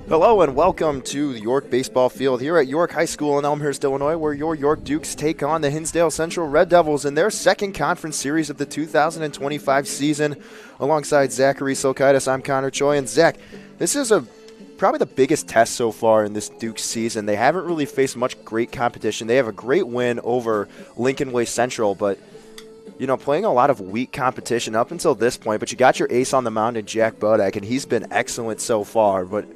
Hello and welcome to the York Baseball Field here at York High School in Elmhurst, Illinois, where your York Dukes take on the Hinsdale Central Red Devils in their second conference series of the 2025 season. Alongside Zachary, Silkaitis, I'm Choi. And Zach, this is probably the biggest test so far in this Dukes season. They haven't really faced much great competition. They have a great win over Lincoln Way Central, but playing a lot of weak competition up until this point. But you got your ace on the mound in Jack Bodak, and he's been excellent so far. But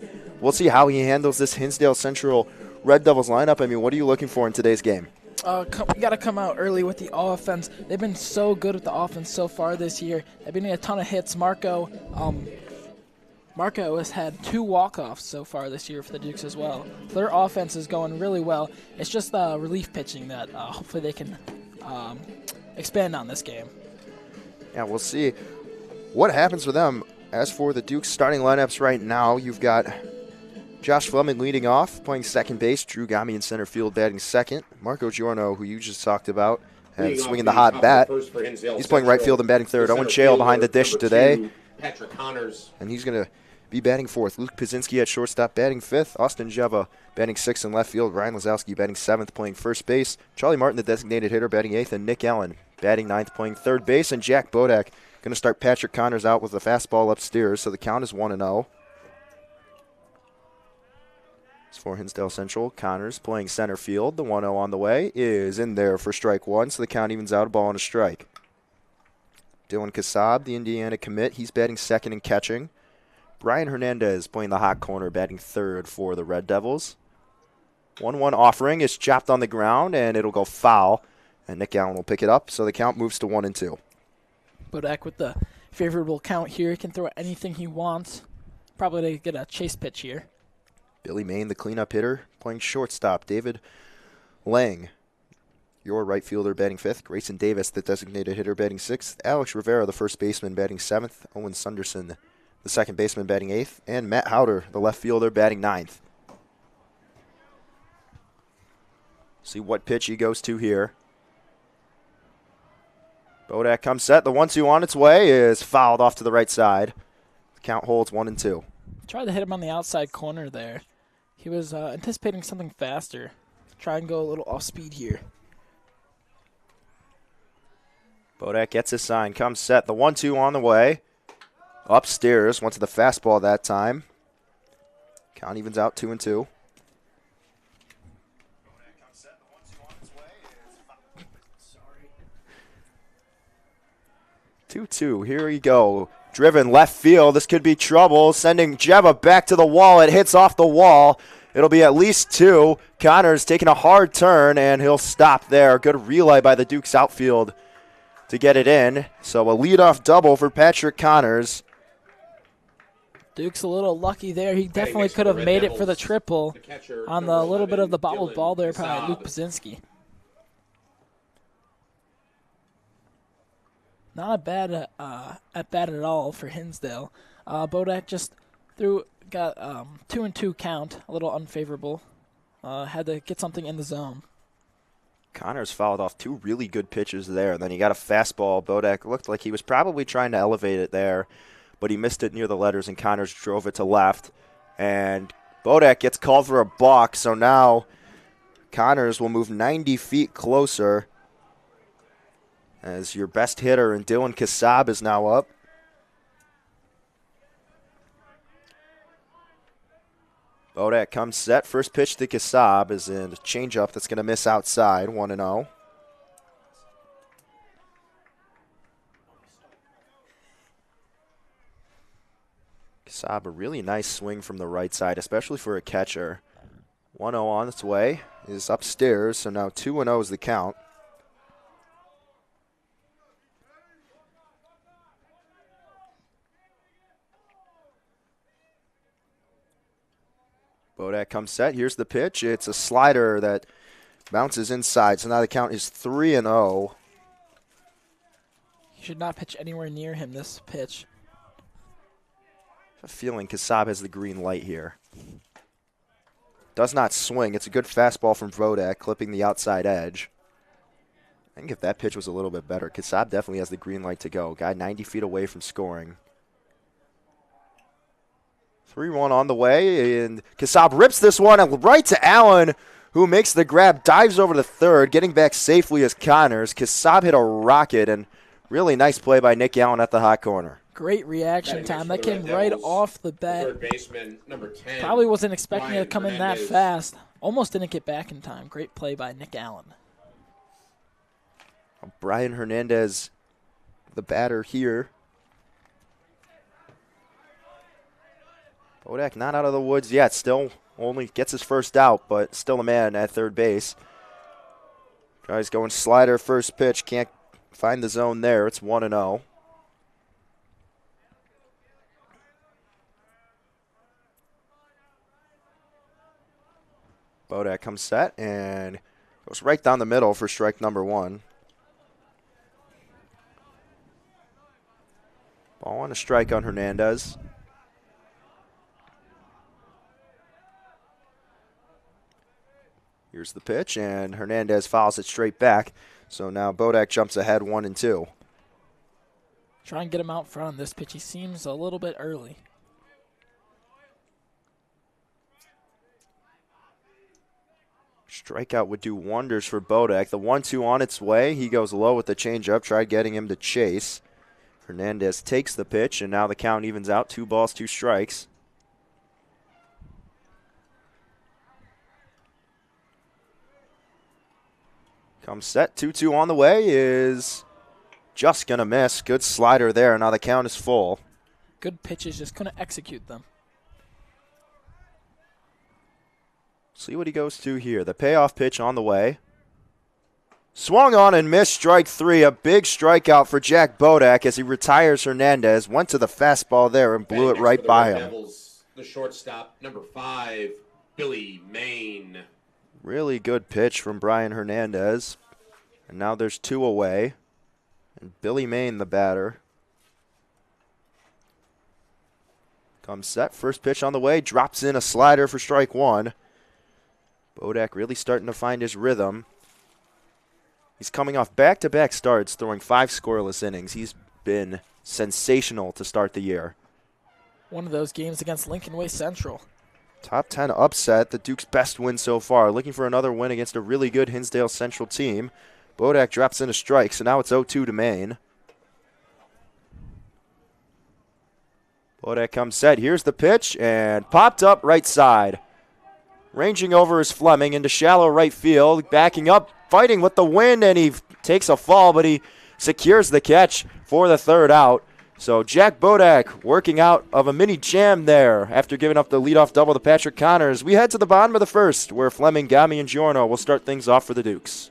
we'll see how he handles this Hinsdale Central Red Devils lineup. I mean, what are you looking for in today's game? We got to come out early with the offense. They've been so good with the offense so far this year. They've been getting a ton of hits. Marco has had 2 walk-offs so far this year for the Dukes as well. So their offense is going really well. It's just the relief pitching that hopefully they can expand on this game. Yeah, we'll see what happens for them. As for the Dukes starting lineups right now, you've got Josh Fleming leading off, playing second base. Drew Gami in center field, batting second. Marco Giorno, who you just talked about, and swinging the hot bat. He's playing right field and batting third. Owen Chale behind the dish today. Patrick Connors. And he's going to be batting fourth. Luke Pazinski at shortstop, batting fifth. Austin Jeva batting sixth in left field. Ryan Lazowski batting seventh, playing first base. Charlie Martin, the designated hitter, batting eighth. And Nick Allen batting ninth, playing third base. And Jack Bodak going to start Patrick Connors out with a fastball upstairs. So the count is 1-0. For Hinsdale Central, Connors playing center field. The 1-0 on the way is in there for strike one, so the count evens out, a ball and a strike. Dylan Kassab, the Indiana commit, he's batting second and catching. Brian Hernandez playing the hot corner, batting third for the Red Devils. 1-1 offering is chopped on the ground, and it'll go foul, and Nick Allen will pick it up, so the count moves to 1-2. Bodak with the favorable count here. He can throw anything he wants. Probably to get a chase pitch here. Billy Main, the cleanup hitter, playing shortstop. David Lang, your right fielder, batting fifth. Grayson Davis, the designated hitter, batting sixth. Alex Rivera, the first baseman, batting seventh. Owen Sunderson, the second baseman, batting eighth. And Matt Howder, the left fielder, batting ninth. See what pitch he goes to here. Bodak comes set. The 1-2 on its way is fouled off to the right side. The count holds 1-2. Tried to hit him on the outside corner there. He was anticipating something faster. Try and go a little off speed here. Bodak gets his sign, comes set. The 1-2 on the way. Upstairs, went to the fastball that time. Count evens out 2-2. 2-2, here we go. Driven left field. This could be trouble. Sending Jeva back to the wall. It hits off the wall. It'll be at least 2. Connors taking a hard turn, and he'll stop there. Good relay by the Dukes outfield to get it in. So a leadoff double for Patrick Connors. Duke's a little lucky there. He definitely could have made it for the triple on the little bit of the bobbled ball there by Luke Pazinski. Not a bad at bat at all for Hinsdale. Bodak just got 2-2 count, a little unfavorable. Had to get something in the zone. Connors fouled off 2 really good pitches there, and then he got a fastball. Bodak looked like he was probably trying to elevate it there, but he missed it near the letters, and Connors drove it to left. And Bodak gets called for a balk, so now Connors will move 90 feet closer, as your best hitter, and Dylan Kassab is now up. Bodak comes set. First pitch to Kassab is in a changeup that's going to miss outside, 1-0. Kassab, a really nice swing from the right side, especially for a catcher. 1-0 on its way is upstairs, so now 2-0 is the count. Bodak comes set. Here's the pitch. It's a slider that bounces inside. So now the count is 3-0. He should not pitch anywhere near him this pitch. I have a feeling Kassab has the green light here. Does not swing. It's a good fastball from Bodak, clipping the outside edge. I think if that pitch was a little bit better, Kassab definitely has the green light to go. Guy 90 feet away from scoring. 3-1 on the way, and Kasab rips this one right to Allen, who makes the grab, dives over to third, getting back safely as Connors. Kasab hit a rocket, and really nice play by Nick Allen at the hot corner. Great reaction time. That came right off the bat. Third baseman, number 10. Probably wasn't expecting it to come in that Hernandez. fast. Almost didn't get back in time. Great play by Nick Allen. Brian Hernandez, the batter here. Bodak not out of the woods yet. Still only gets his first out, but still a man at third base. Guy's going slider first pitch. Can't find the zone there. It's 1-0. Bodak comes set and goes right down the middle for strike number 1. Ball on a strike on Hernandez. Here's the pitch, and Hernandez fouls it straight back. So now Bodak jumps ahead 1-2. Try and get him out front on this pitch. He seems a little bit early. Strikeout would do wonders for Bodak. The 1-2 on its way. He goes low with the changeup. Tried getting him to chase. Hernandez takes the pitch, and now the count evens out. 2 balls, 2 strikes. Comes set. 2-2 on the way is just going to miss. Good slider there. Now the count is full. Good pitches, just couldn't execute them. See what he goes to here. The payoff pitch on the way. Swung on and missed strike 3. A big strikeout for Jack Bodak as he retires Hernandez. Went to the fastball there and blew it right by him. Devils, the shortstop, number 5, Billy Main. Really good pitch from Brian Hernandez. And now there's 2 away. And Billy Main, the batter. Comes set. First pitch on the way. Drops in a slider for strike 1. Bodak really starting to find his rhythm. He's coming off back-to-back starts, throwing 5 scoreless innings. He's been sensational to start the year. One of those games against Lincoln Way Central. Top 10 upset, the Duke's best win so far. Looking for another win against a really good Hinsdale Central team. Bodak drops in a strike, so now it's 0-2 to Maine. Bodak comes set. Here's the pitch, and popped up right side. Ranging over is Fleming into shallow right field. Backing up, fighting with the wind, and he takes a fall, but he secures the catch for the third out. So Jack Bodak working out of a mini jam there after giving up the leadoff double to Patrick Connors. We head to the bottom of the first, where Fleming, Gami, and Giorno will start things off for the Dukes.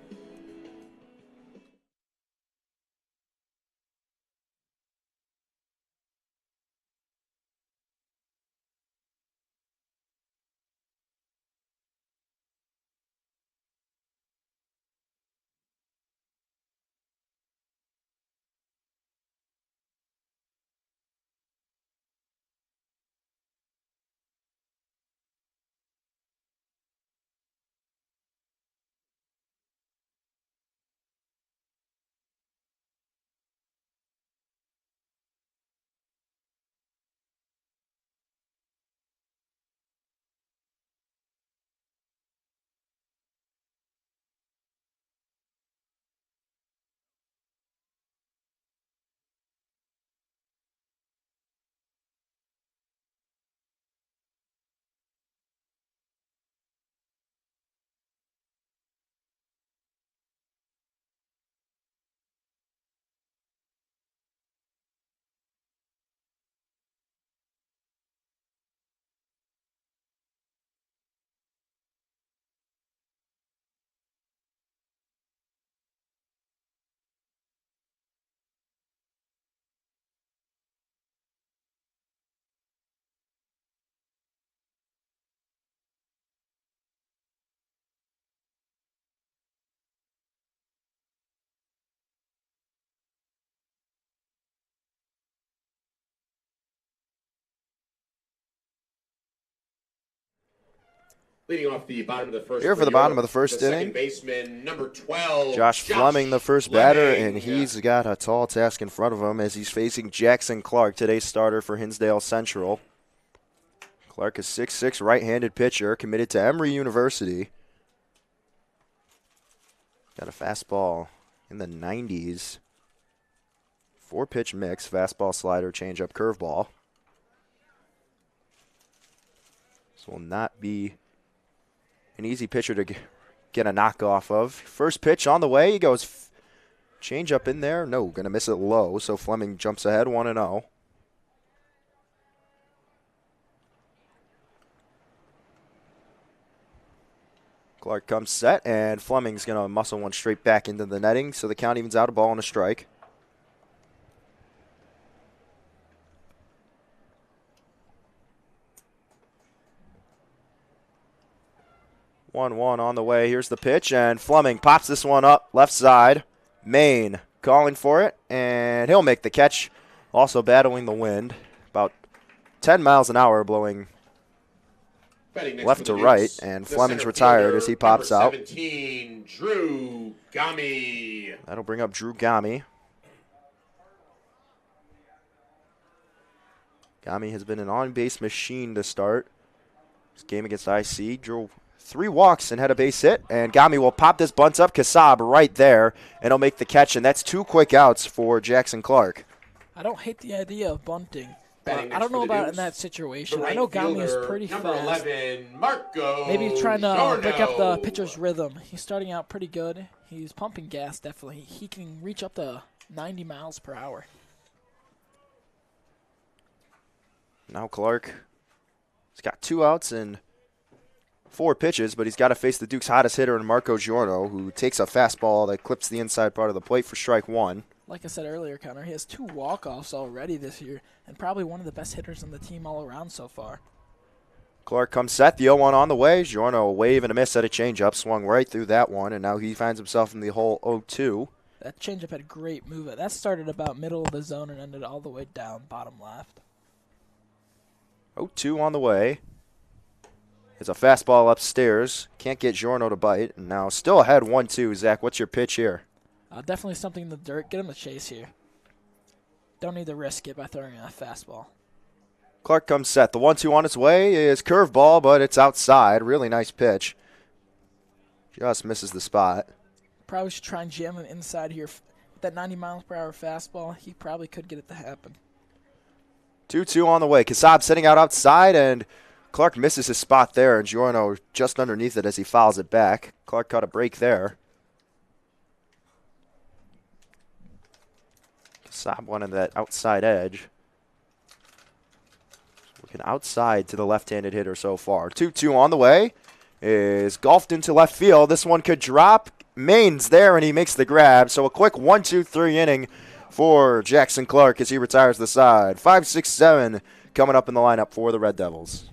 Leading off the bottom of the first. Here for the bottom of the first inning. Second baseman, number 12. Josh Fleming, the first batter, and he's got a tall task in front of him as he's facing Jackson Clark, today's starter for Hinsdale Central. Clark, a 6'6" right-handed pitcher, committed to Emory University. Got a fastball in the 90s. 4-pitch mix, fastball, slider, changeup, curveball. This will not be an easy pitcher to get a knockoff of. First pitch on the way. He goes changeup in there. No, going to miss it low, so Fleming jumps ahead 1-0. Clark comes set, and Fleming's going to muscle one straight back into the netting, so the count evens out, a ball and a strike. One on the way. Here's the pitch, and Fleming pops this one up left side. Main calling for it, and he'll make the catch. Also battling the wind, about 10 miles an hour blowing left to right, and Fleming's retired as he pops out. 17, Drew Gami. That'll bring up Drew Gami. Gami has been an on-base machine to start. This game against IC drew 3 walks and had a base hit, and Gami will pop this bunt up. Kasab right there, and he'll make the catch, and that's 2 quick outs for Jackson Clark. I don't hate the idea of bunting. I don't know about in that situation. I know Gami is pretty fast. 11, Marco Maybe he's trying to Giorno. break up the pitcher's rhythm. He's starting out pretty good. He's pumping gas, definitely. He can reach up to 90 miles per hour. Now Clark, he's got 2 outs and 4 pitches, but he's got to face the Duke's hottest hitter in Marco Giorno, who takes a fastball that clips the inside part of the plate for strike 1. Like I said earlier, Connor, he has 2 walk-offs already this year, and probably one of the best hitters on the team all around so far. Clark comes set, the 0-1 on the way. Giorno a wave and a miss at a changeup, swung right through that one, and now he finds himself in the hole 0-2. That changeup had great movement. That started about middle of the zone and ended all the way down bottom left. 0-2 on the way. It's a fastball upstairs. Can't get Giorno to bite. And now still ahead 1-2. Zach, what's your pitch here? Definitely something in the dirt. Get him the chase here. Don't need to risk it by throwing a fastball. Clark comes set. The 1-2 on its way is curveball, but it's outside. Really nice pitch. Just misses the spot. Probably should try and jam him inside here. With that 90 miles per hour fastball, he probably could get it to happen. 2-2 on the way. Kasab sitting out outside, and Clark misses his spot there, and Giorno just underneath it as he fouls it back. Clark caught a break there. Kasab wanted that outside edge. Looking outside to the left-handed hitter so far. 2-2 on the way. Is golfed into left field. This one could drop. Main's there, and he makes the grab. So a quick 1-2-3 inning for Jackson Clark as he retires the side. 5-6-7 coming up in the lineup for the Red Devils.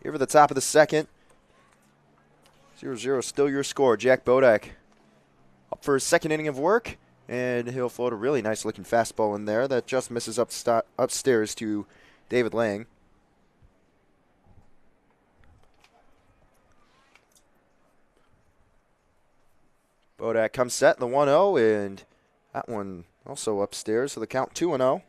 Here for the top of the second. 0-0 still your score. Jack Bodek up for his second inning of work, and he'll float a really nice looking fastball in there that just misses upstairs to David Lang. Bodak comes set, the 1-0, and that one also upstairs, so the count 2-0.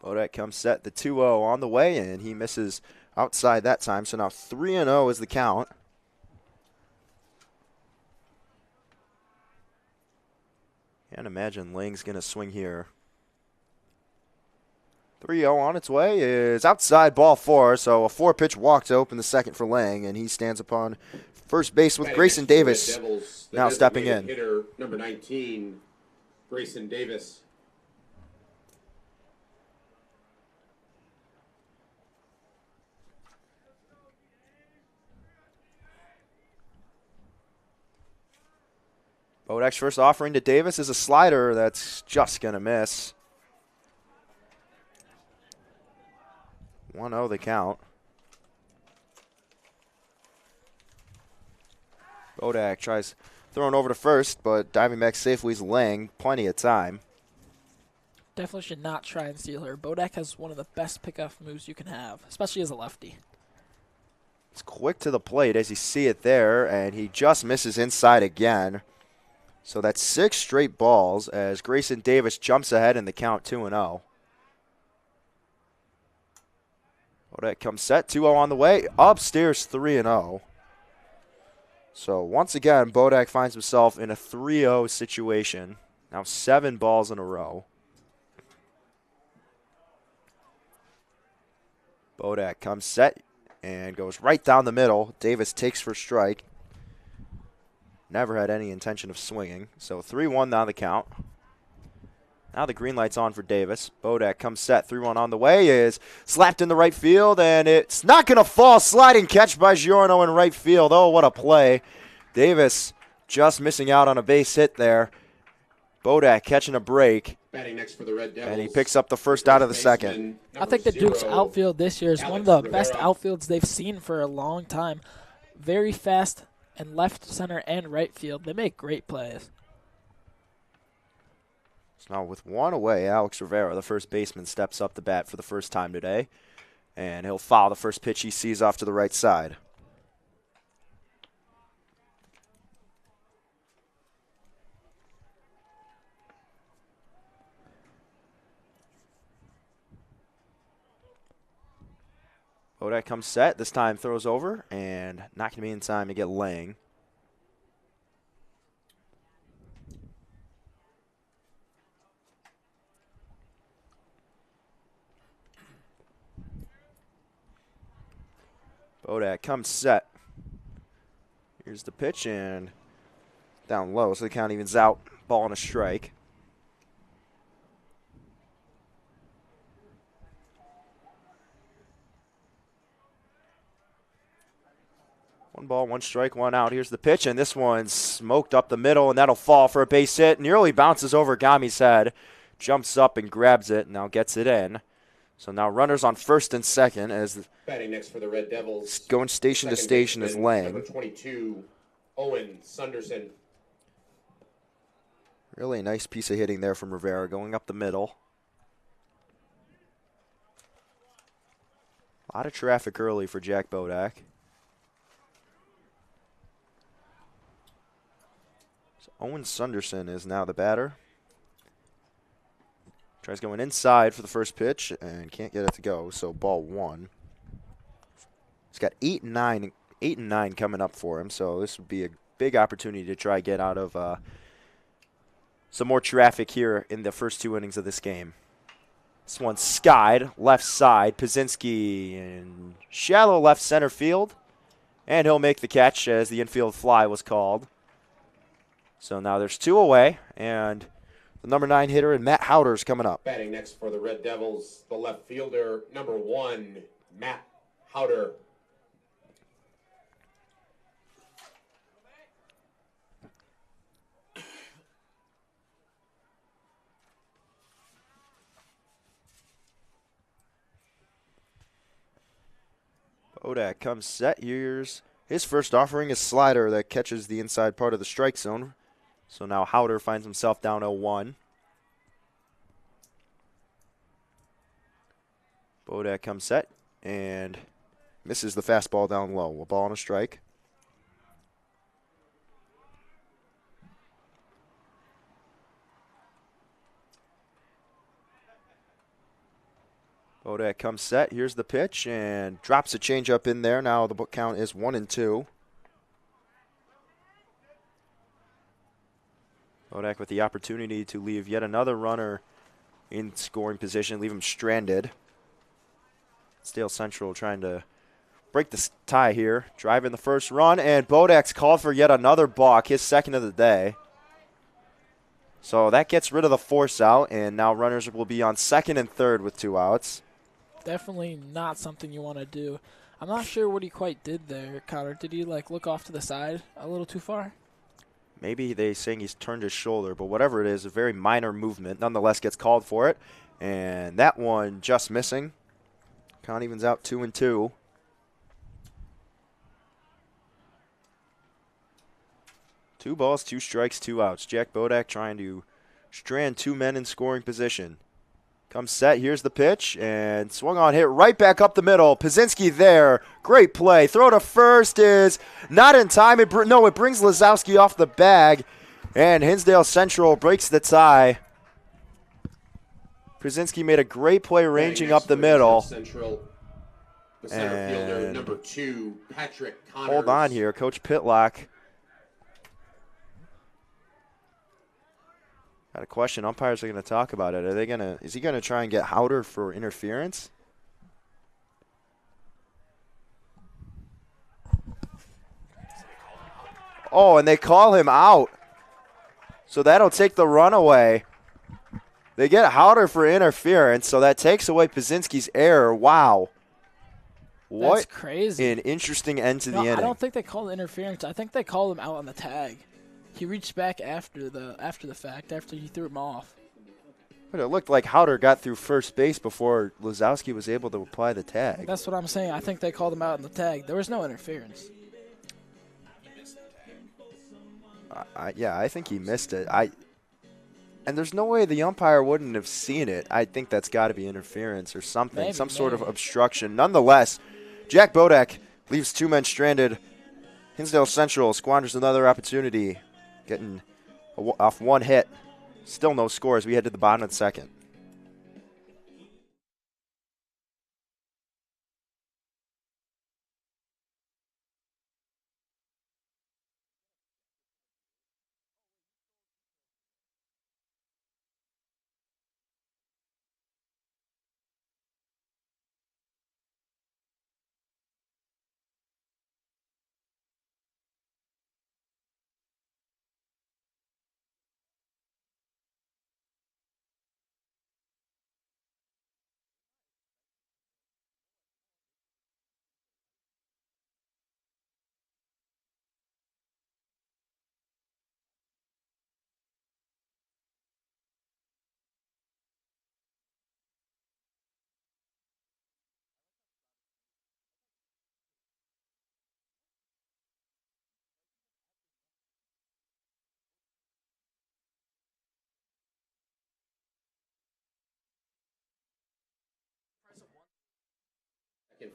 Bodak comes set, the 2-0 on the way, and he misses outside that time, so now 3-0 is the count. Can't imagine Lang's going to swing here. 3-0 on its way is outside, ball 4, so a 4-pitch walk to open the second for Lang, and he stands upon first base with Grayson Davis now stepping in. Hitter number 19, Grayson Davis. Bodak's first offering to Davis is a slider that's just going to miss. 1-0 the count. Bodak tries throwing over to first, but diving back safely is Lang. Plenty of time. Definitely should not try and steal her. Bodak has one of the best pickoff moves you can have, especially as a lefty. It's quick to the plate as you see it there, and he just misses inside again. So that's 6 straight balls as Grayson Davis jumps ahead in the count 2-0. Bodak comes set, 2-0 on the way, upstairs 3-0. So once again, Bodak finds himself in a 3-0 situation. Now 7 balls in a row. Bodak comes set and goes right down the middle. Davis takes for strike. Never had any intention of swinging. So 3-1 now the count. Now the green light's on for Davis. Bodak comes set, 3-1 on the way, is slapped in the right field, and it's not going to fall. Sliding catch by Giorno in right field. Oh, what a play. Davis just missing out on a base hit there. Bodak catching a break. Batting next for the Red Devils. And he picks up the first out of the second. I think the Duke's outfield this year is one of the best outfields they've seen for a long time. Very fast and left, center, and right field. They make great plays. So now with 1 away, Alex Rivera, the first baseman, steps up to bat for the first time today. And he'll foul the first pitch he sees off to the right side. Bodak comes set, this time throws over, and not going to be in time to get Lang. Bodak comes set. Here's the pitch, and down low, so the count evens out. Ball and a strike. One ball, 1 strike, 1 out. Here's the pitch, and this one's smoked up the middle, and that'll fall for a base hit. Nearly bounces over Gami's head. Jumps up and grabs it, now gets it in. So now runners on first and second as batting next for the Red Devils. Going station to station is Lang. Number 22, Owen Sunderson. Really nice piece of hitting there from Rivera, going up the middle. A lot of traffic early for Jack Bodak. So Owen Sunderson is now the batter. Tries going inside for the first pitch and can't get it to go, so ball 1. He's got 8 and 9 coming up for him, so this would be a big opportunity to try get out of some more traffic here in the first 2 innings of this game. This one's skied, left side. Pazinski in shallow left center field, and he'll make the catch as the infield fly was called. So now there's 2 away, and the number 9 hitter and Matt Howder's coming up. Batting next for the Red Devils, the left fielder, number 1, Matt Howder. Bodak comes set. Here's his first offering, a slider that catches the inside part of the strike zone. So now Howder finds himself down 0-1. Bodak comes set and misses the fastball down low. A ball and a strike. Bodak comes set. Here's the pitch and drops a changeup in there. Now the book count is 1-2. Bodak with the opportunity to leave yet another runner in scoring position, leave him stranded. Hinsdale Central trying to break the tie here. Driving the first run, and Bodak's called for yet another balk, his second of the day. So that gets rid of the force out, and now runners will be on second and third with 2 outs. Definitely not something you want to do. I'm not sure what he quite did there, Connor. Did he look off to the side a little too far? Maybe they're saying he's turned his shoulder, but whatever it is, a very minor movement. Nonetheless, gets called for it. And that one just missing. Count evens out 2-2. Two balls, 2 strikes, 2 outs. Jack Bodak trying to strand 2 men in scoring position. Comes set, here's the pitch, and swung on, hit right back up the middle. Pazinski there, great play. Throw to first is not in time. It brings Lazowski off the bag, and Hinsdale Central breaks the tie. Pazinski made a great play ranging up the middle. Central, the center fielder, number 2, Patrick Connors. Hold on here, Coach Pitlock. Got a question. Umpires are going to talk about it. Is he going to try and get Howder for interference? Oh, and they call him out. So that'll take the run away. They get Howder for interference, so that takes away Pazinski's error. Wow. What That's crazy. An interesting end to the inning. I don't think they called interference. I think they called him out on the tag. He reached back after the fact, after he threw him off. But it looked like Howder got through first base before Lazowski was able to apply the tag. That's what I'm saying. I think they called him out on the tag. There was no interference. Yeah, I think he missed it. And there's no way the umpire wouldn't have seen it. I think that's got to be interference or something, some sort of obstruction. Nonetheless, Jack Bodak leaves 2 men stranded. Hinsdale Central squanders another opportunity, getting off 1 hit. Still no scores. We head to the bottom of the second.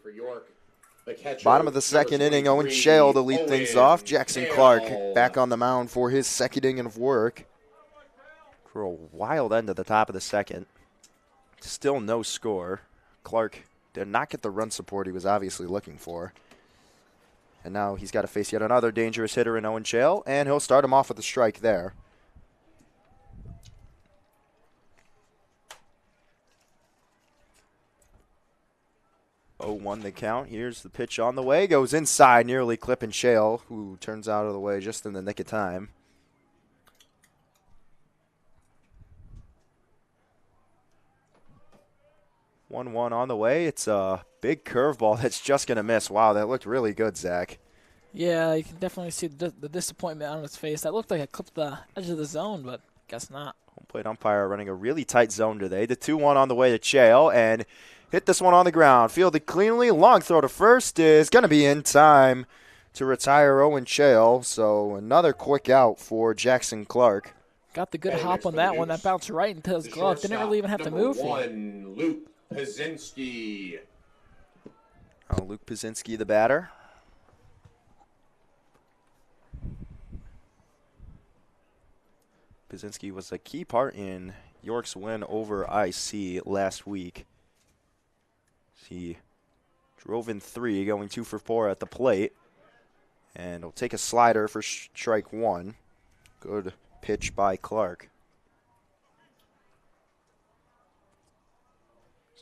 For York, the catcher, Bottom of the second inning, Owen Shale to lead things off. Jackson Clark back on the mound for his second inning of work. For a wild end at the top of the second. Still no score. Clark did not get the run support he was obviously looking for. And now he's got to face yet another dangerous hitter in Owen Shale, and he'll start him off with a strike there. Oh, 0-1 the count. Here's the pitch on the way. Goes inside, nearly clipping Shale, who turns out of the way just in the nick of time. One on the way. It's a big curveball that's just going to miss. Wow, that looked really good, Zach. Yeah, you can definitely see the disappointment on his face. That looked like it clipped the edge of the zone, but guess not. Home plate umpire running a really tight zone today. The 2-1 on the way to Shale, and hit this one on the ground. Fielded cleanly. Long throw to first is going to be in time to retire Owen Shale. So another quick out for Jackson Clark. Got the good hop on that one. That bounced right into his glove. Didn't really even have to move for it. Paszynski. Luke Paszynski, the batter. Paszynski was a key part in York's win over IC last week. He drove in 3, going 2 for 4 at the plate. And he'll take a slider for strike 1. Good pitch by Clark.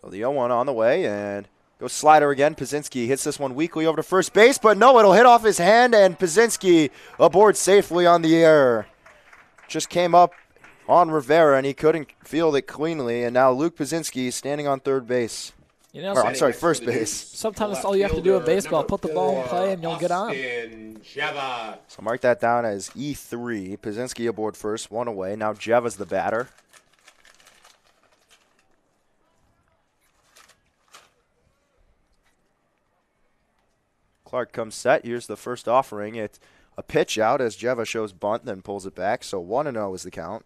So the 0-1 on the way, and goes slider again. Paszynski hits this one weakly over to first base, but no, it'll hit off his hand, and Paszynski aboard safely on the air. Just came up on Rivera, and he couldn't field it cleanly, and now Luke Paszynski standing on third base. You know, I'm sorry, first base. Sometimes that's all you have to do in baseball. Put the ball in play and you'll get on. So mark that down as E3. Paszynski aboard first, 1 away. Now Jeva's the batter. Clark comes set. Here's the first offering. It's a pitch out as Jeva shows bunt, then pulls it back. So 1-0 is the count.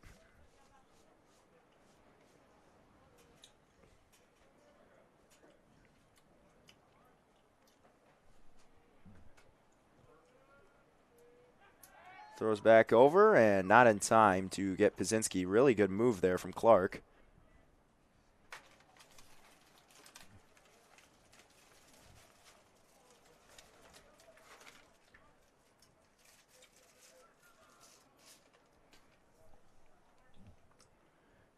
Throws back over and not in time to get Paszynski. Really good move there from Clark.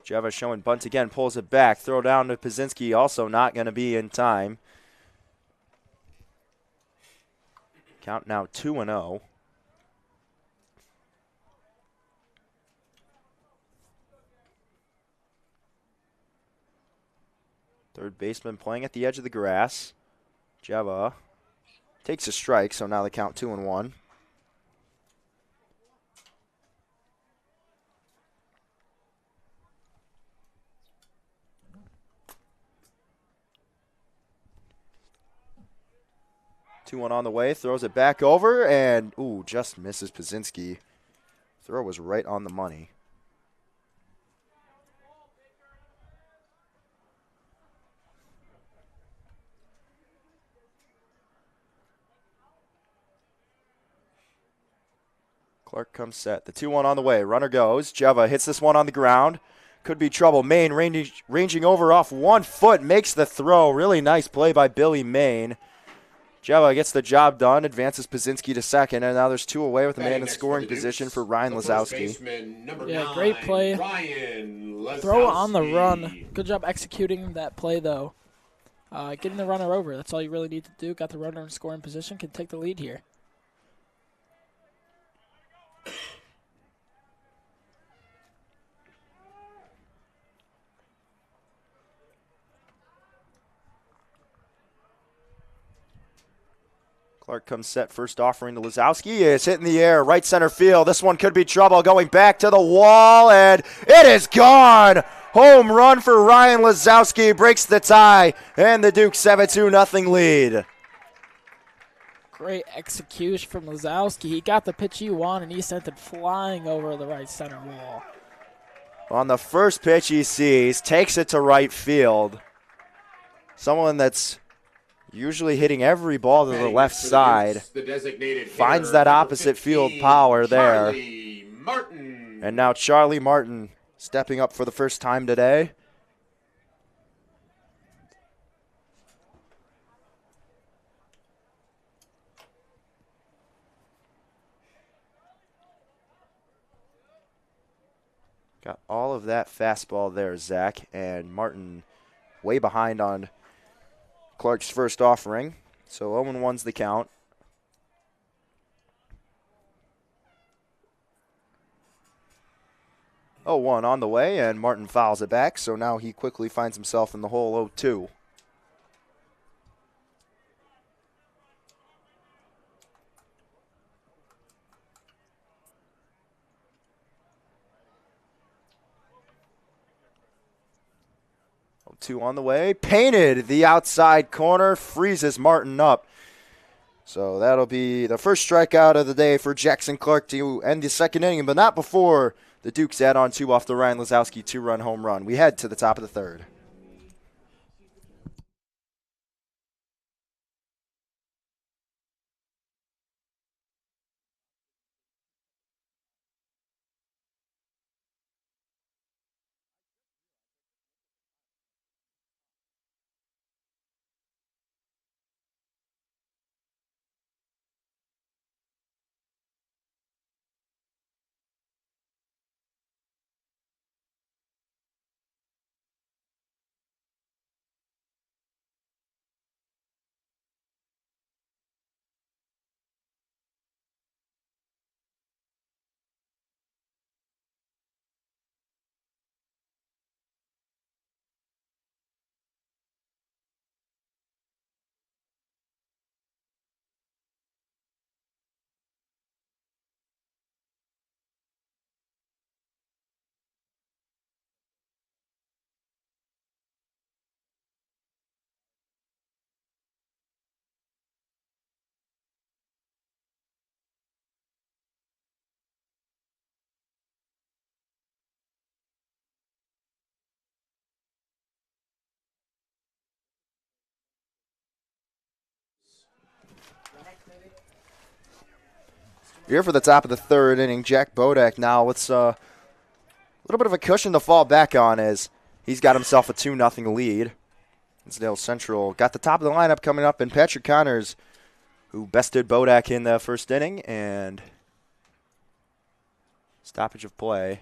Jeva showing bunt again, pulls it back. Throw down to Paszynski, also not going to be in time. Count now 2-0. Third baseman playing at the edge of the grass. Jeva takes a strike, so now the count 2-1. Two-one on the way, throws it back over, and ooh, just misses Paszynski. Throw was right on the money. Clark comes set. The 2-1 on the way. Runner goes. Jeva hits this one on the ground. Could be trouble. Main ranging over off 1 foot. Makes the throw. Really nice play by Billy Main. Jeva gets the job done. Advances Paszynski to second. And now there's 2 away with a man in scoring position for Ryan Lazowski. Yeah, great play. Throw on the run. Good job executing that play, though. Getting the runner over. That's all you really need to do. Got the runner in scoring position. Can take the lead here. Clark comes set, first offering to Lazowski. Is hit in the air, right center field. This one could be trouble, going back to the wall, and it is gone. Home run for Ryan Lazowski, breaks the tie, and the Duke 7-2 lead. Great execution from Lazowski. He got the pitch he wanted, and he sent it flying over the right center wall. On the first pitch he sees, takes it to right field. Someone that's usually hitting every ball to the left side. Finds that opposite field power there. And now Charlie Martin stepping up for the first time today. Got all of that fastball there, Zach. And Martin way behind on Clark's first offering. So 0-1's the count. Oh, 1 on the way, and Martin fouls it back, so now he quickly finds himself in the hole 0-2. Two on the way. Painted the outside corner. Freezes Martin up. So that'll be the first strikeout of the day for Jackson Clark to end the second inning, but not before the Dukes add on 2 off the Ryan Lazowski 2-run home run. We head to the top of the third. here for the top of the third inning. Jack Bodak now with a little bit of a cushion to fall back on as he's got himself a 2-0 lead. Hinsdale Central got the top of the lineup coming up, and Patrick Connors, who bested Bodak in the first inning, and stoppage of play.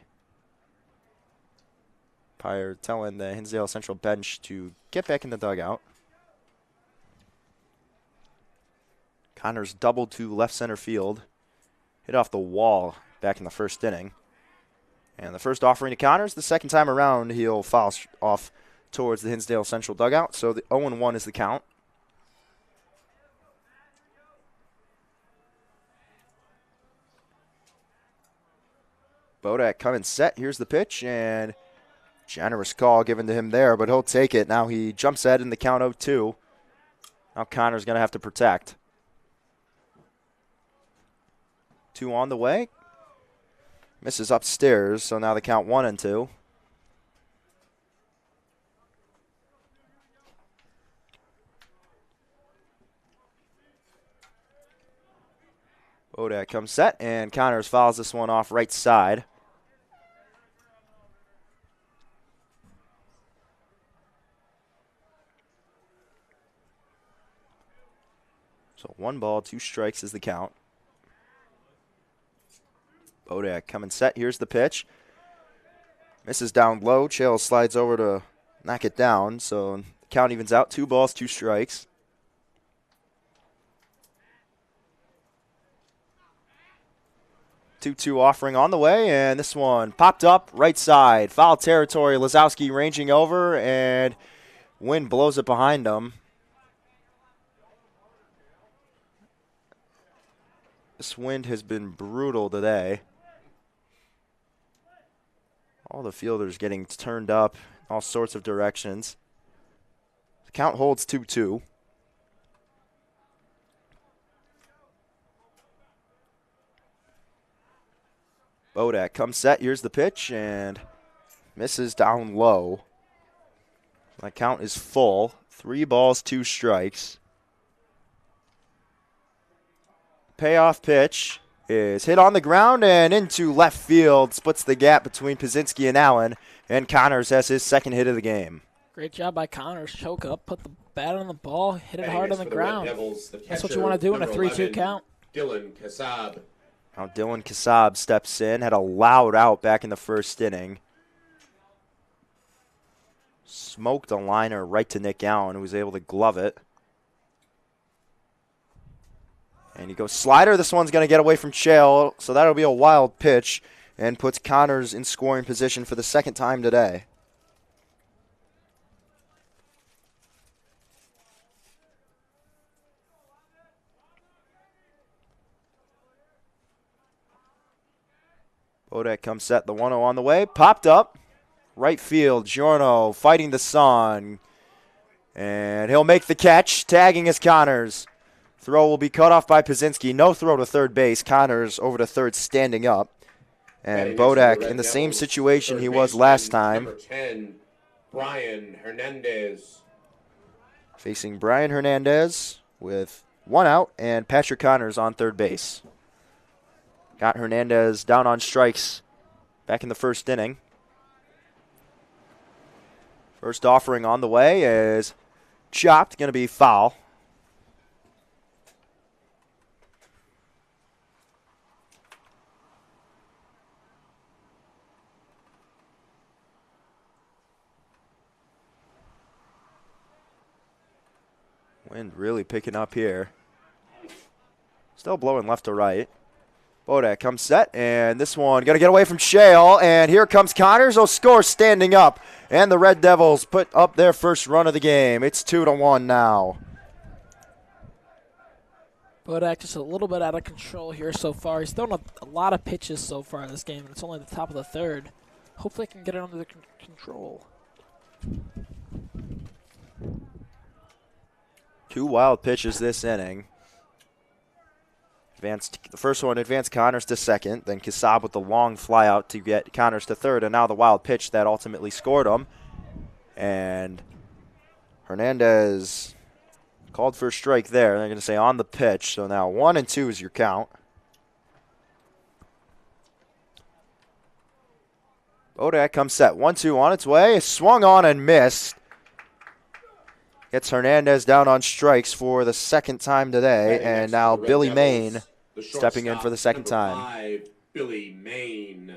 Pyre telling the Hinsdale Central bench to get back in the dugout. Connors doubled to left center field. Hit off the wall back in the first inning. And the first offering to Connors, the second time around, he'll foul off towards the Hinsdale Central dugout. So the 0-1 is the count. Bodak coming set. Here's the pitch, and generous call given to him there, but he'll take it. Now he jumps ahead in the count 0-2. Now Connor's going to have to protect. 2 on the way. Misses upstairs, so now the count 1-2. Bodak comes set, and Connors fouls this one off right side. So 1 ball, 2 strikes is the count. Bodak coming set. Here's the pitch. Misses down low. Chael slides over to knock it down. So the count evens out. 2 balls, 2 strikes. Two offering on the way, and this one popped up right side. Foul territory. Lazowski ranging over, and wind blows it behind him. This wind has been brutal today. All the fielders getting turned up all sorts of directions. The count holds 2-2. Bodak comes set. Here's the pitch, and misses down low. My count is full. 3 balls, 2 strikes. Payoff pitch is hit on the ground and into left field. Splits the gap between Pazinski and Allen, and Connors has his second hit of the game. Great job by Connors. Choke up, put the bat on the ball, hit it hard on the ground. Devils, That's what you want to do in a 3-2 count. Dylan Kassab. Now Dylan Kassab steps in, had a loud out back in the first inning. Smoked a liner right to Nick Allen, who was able to glove it. And he goes slider. This one's going to get away from Chael, so that'll be a wild pitch and puts Connors in scoring position for the second time today. Bodak comes set, the 1-0 on the way. Popped up. Right field, Giorno fighting the sun. And he'll make the catch, tagging his Connors. Throw will be cut off by Pazinski. No throw to third base. Connors over to third standing up. And Bodak in the same situation he was last time. Number 10, Brian Hernandez. Facing Brian Hernandez with 1 out and Patrick Connors on third base. Got Hernandez down on strikes back in the first inning. First offering on the way is chopped, going to be foul. Wind really picking up here. Still blowing left to right. Bodak comes set, and this one going to get away from Shale, and here comes Connors. Oh, score standing up, and the Red Devils put up their first run of the game. It's 2-1 now. Bodak just a little bit out of control here so far. He's thrown a lot of pitches so far in this game, and it's only the top of the third. Hopefully he can get it under control. 2 wild pitches this inning. The first one advanced Connors to second, then Kassab with the long fly out to get Connors to third, and now the wild pitch that ultimately scored him. And Hernandez called for a strike there. They're going to say on the pitch, so now 1-2 is your count. Bodak comes set. 1-2 on its way. Swung on and missed. Gets Hernandez down on strikes for the second time today. And now Billy Main stepping in for the second time. 5, Billy Main.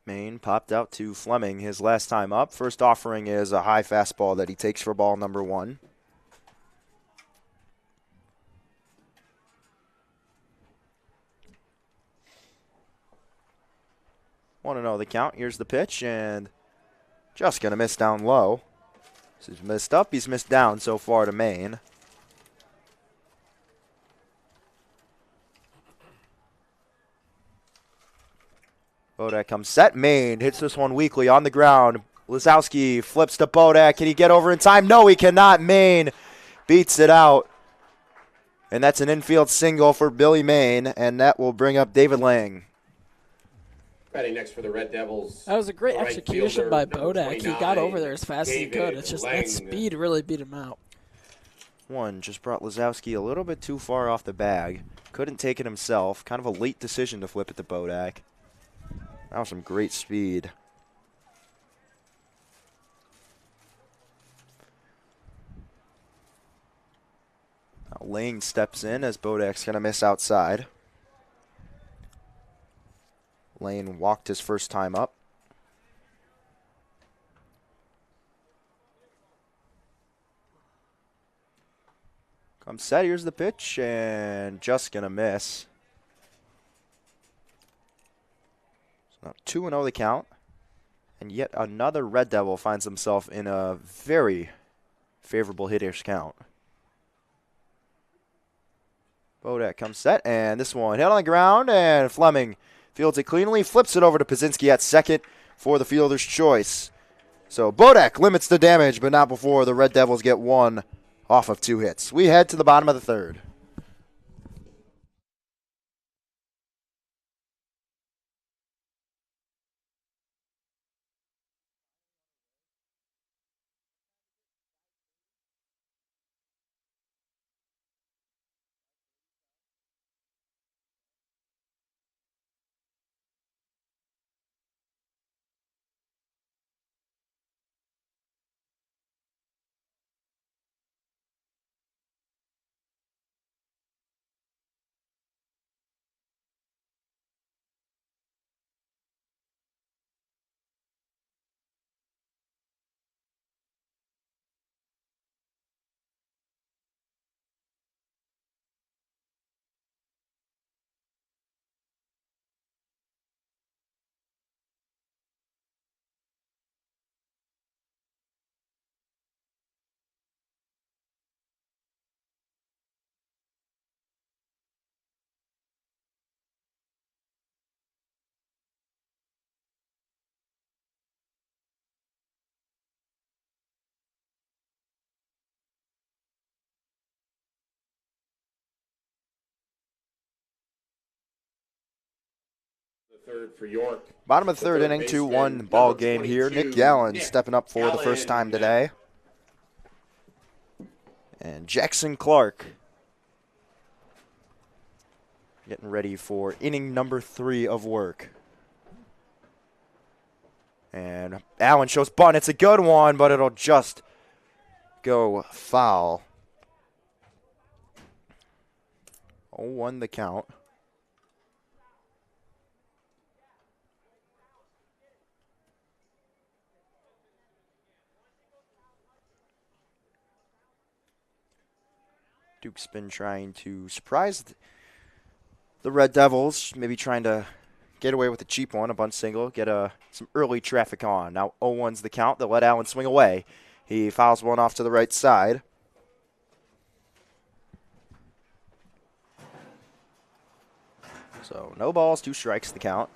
Main popped out to Fleming his last time up. First offering is a high fastball that he takes for ball number 1. Want to know the count. Here's the pitch, and just going to miss down low. So he's missed up, he's missed down so far to Main. Bodak comes set. Main hits this one weakly on the ground. Lisowski flips to Bodak. Can he get over in time? No, he cannot. Main beats it out. And that's an infield single for Billy Main, and that will bring up David Lang. Batting next for the Red Devils. That was a great right execution fielder, by number Bodak. He 29, got over there as fast as he David could. It's just Lang. that speed really beat him out. One just brought Lisowski a little bit too far off the bag. Couldn't take it himself. Kind of a late decision to flip it to Bodak. That was some great speed. Now Lane steps in as Bodak's going to miss outside. Lane walked his first time up. Comes set, here's the pitch, and just going to miss. So 2-0 the count. And yet another Red Devil finds himself in a very favorable hitter's count. Bodak comes set, and this one hit on the ground, and Fleming fields it cleanly, flips it over to Pazinski at second for the fielder's choice. So Bodak limits the damage, but not before the Red Devils get one off of 2 hits. We head to the bottom of the third. Third for York. Bottom of the third inning, 2-1 ball game here. Nick Gallen stepping up for the first time today. And Jackson Clark getting ready for inning number 3 of work. And Allen shows bunt. It's a good one, but it'll just go foul. 0-1 the count. Duke's been trying to surprise the Red Devils, maybe trying to get away with a cheap one, a bunt single, get some early traffic on. Now 0-1's the count. They'll let Allen swing away. He fouls one off to the right side. So no balls, 2 strikes the count.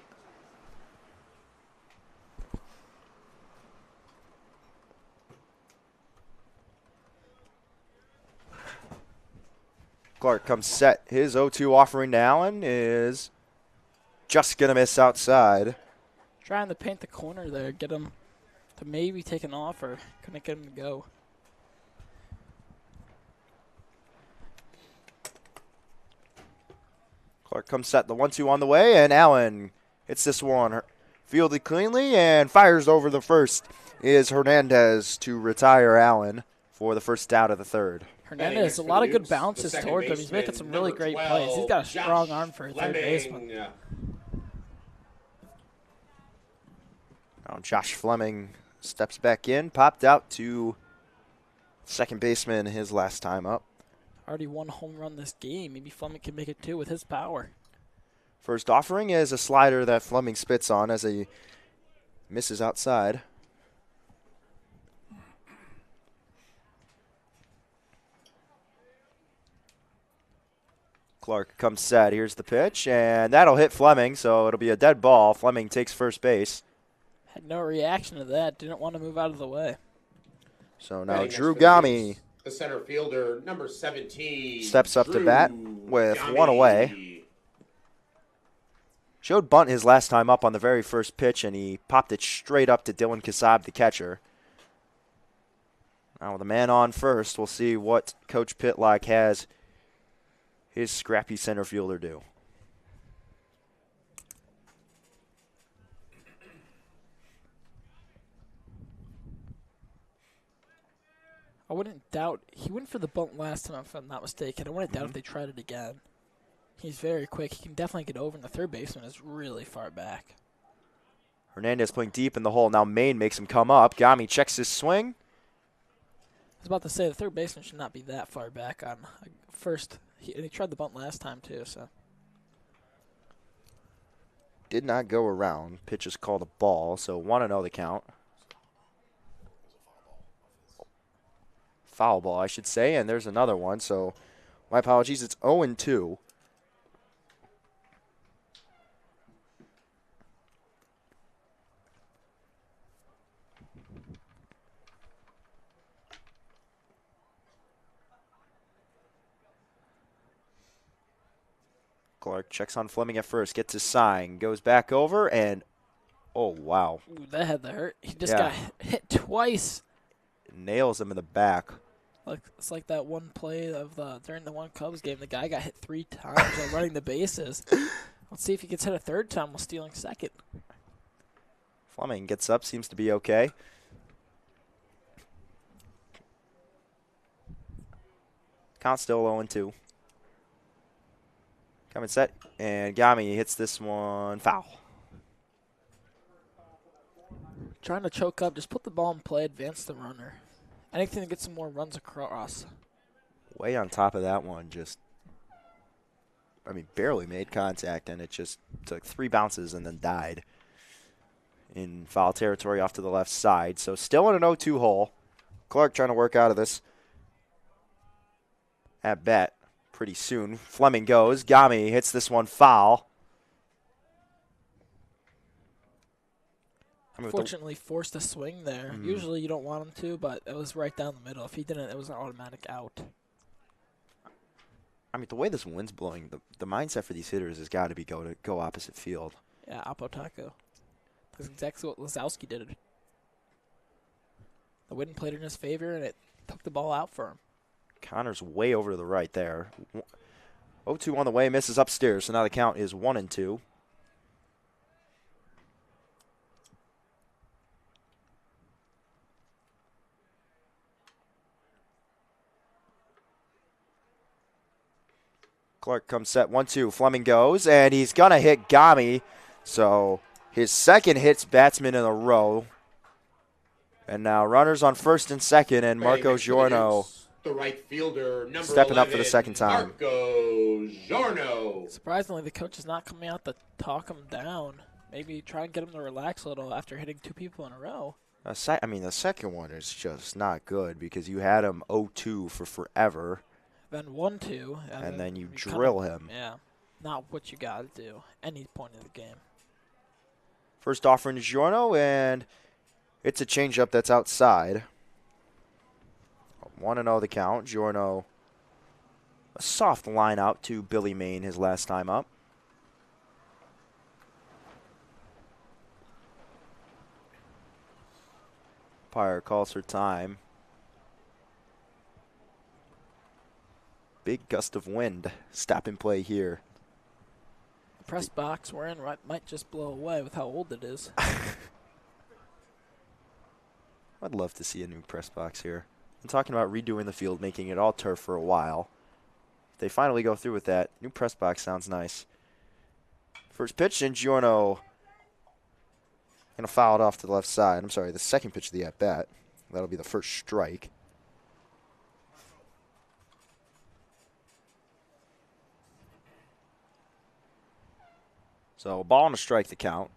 Clark comes set. His 0-2 offering to Allen is just going to miss outside. Trying to paint the corner there, get him To maybe taking off or couldn't get him to go. Clark comes set the 1-2 on the way, and Allen hits this one. Fielded cleanly and fires over the first. Is Hernandez to retire Allen for the first out of the third. Hernandez, a lot of good bounces towards him. He's making some really great plays. He's got a strong arm for a third baseman. Now Josh Fleming steps back in, popped out to second baseman his last time up. Already one home run this game. Maybe Fleming can make it two with his power. First offering is a slider that Fleming spits on as he misses outside. Clark comes set. Here's the pitch, and that'll hit Fleming, so it'll be a dead ball. Fleming takes first base. Had no reaction to that. Didn't want to move out of the way. So now Drew Gami, the center fielder, number 17, steps up to bat with one away. Showed bunt his last time up on the very first pitch, and he popped it straight up to Dylan Kasab, the catcher. Now with a man on first, we'll see what Coach Pitlock has his scrappy center fielder do. I wouldn't doubt he went for the bunt last time, if I'm not mistaken. I wouldn't doubt if they tried it again. He's very quick. He can definitely get over, and the third baseman is really far back. Hernandez playing deep in the hole. Now Maine makes him come up. Gami checks his swing. I was about to say the third baseman should not be that far back on first. And he tried the bunt last time too, so. Did not go around. Pitch is called a ball, so 1-0 the count. Foul ball, I should say, and there's another one, so my apologies. It's 0-2. Clark checks on Fleming at first, gets his sign, goes back over, and oh, wow. Ooh, that had to hurt. He just got hit twice. Nails him in the back. It's like that one play of during the one Cubs game. The guy got hit 3 times while running the bases. Let's see if he gets hit a third time while stealing second. Fleming gets up, seems to be okay. Count still 0-2. Coming set, and Gami hits this one foul. Trying to choke up, just put the ball in play, advance the runner. Anything to get some more runs across. Way on top of that one, barely made contact, and it just took 3 bounces and then died in foul territory off to the left side. So still in an 0-2 hole. Clark trying to work out of this at bat pretty soon. Fleming goes. Gami hits this one foul. Fortunately, forced a swing there. Usually you don't want him to, but it was right down the middle. If he didn't, it was an automatic out. The way this wind's blowing, the mindset for these hitters has got to be go opposite field. Yeah, Apotaco. That's exactly what Lazowski did. The wind played in his favor, and it took the ball out for him. Connor's way over to the right there. 0-2 on the way, misses upstairs, so now the count is 1-2. Clark comes set 1-2. Fleming goes, and he's going to hit Gami. So his second hits batsman in a row. And now runners on first and second, and Marco Giorno the right fielder, stepping up for the second time. Marco Giorno. Surprisingly, the coach is not coming out to talk him down. Maybe try and get him to relax a little after hitting 2 people in a row. The second one is just not good because you had him 0-2 for forever. Then 1-2. And then you drill him. Yeah. Not what you got to do. Any point in the game. First offering to Giorno, and it's a changeup that's outside. 1-0 the count. Giorno, a soft line out to Billy Maine his last time up. umpire calls for time. Big gust of wind. Stop and play here. The press box we're in might just blow away with how old it is. I'd love to see a new press box here. I'm talking about redoing the field, making it all turf for a while. If they finally go through with that, new press box sounds nice. First pitch, and Giorno going to foul it off to the left side. I'm sorry, the second pitch of the at-bat. That'll be the first strike. So a ball and a strike to count.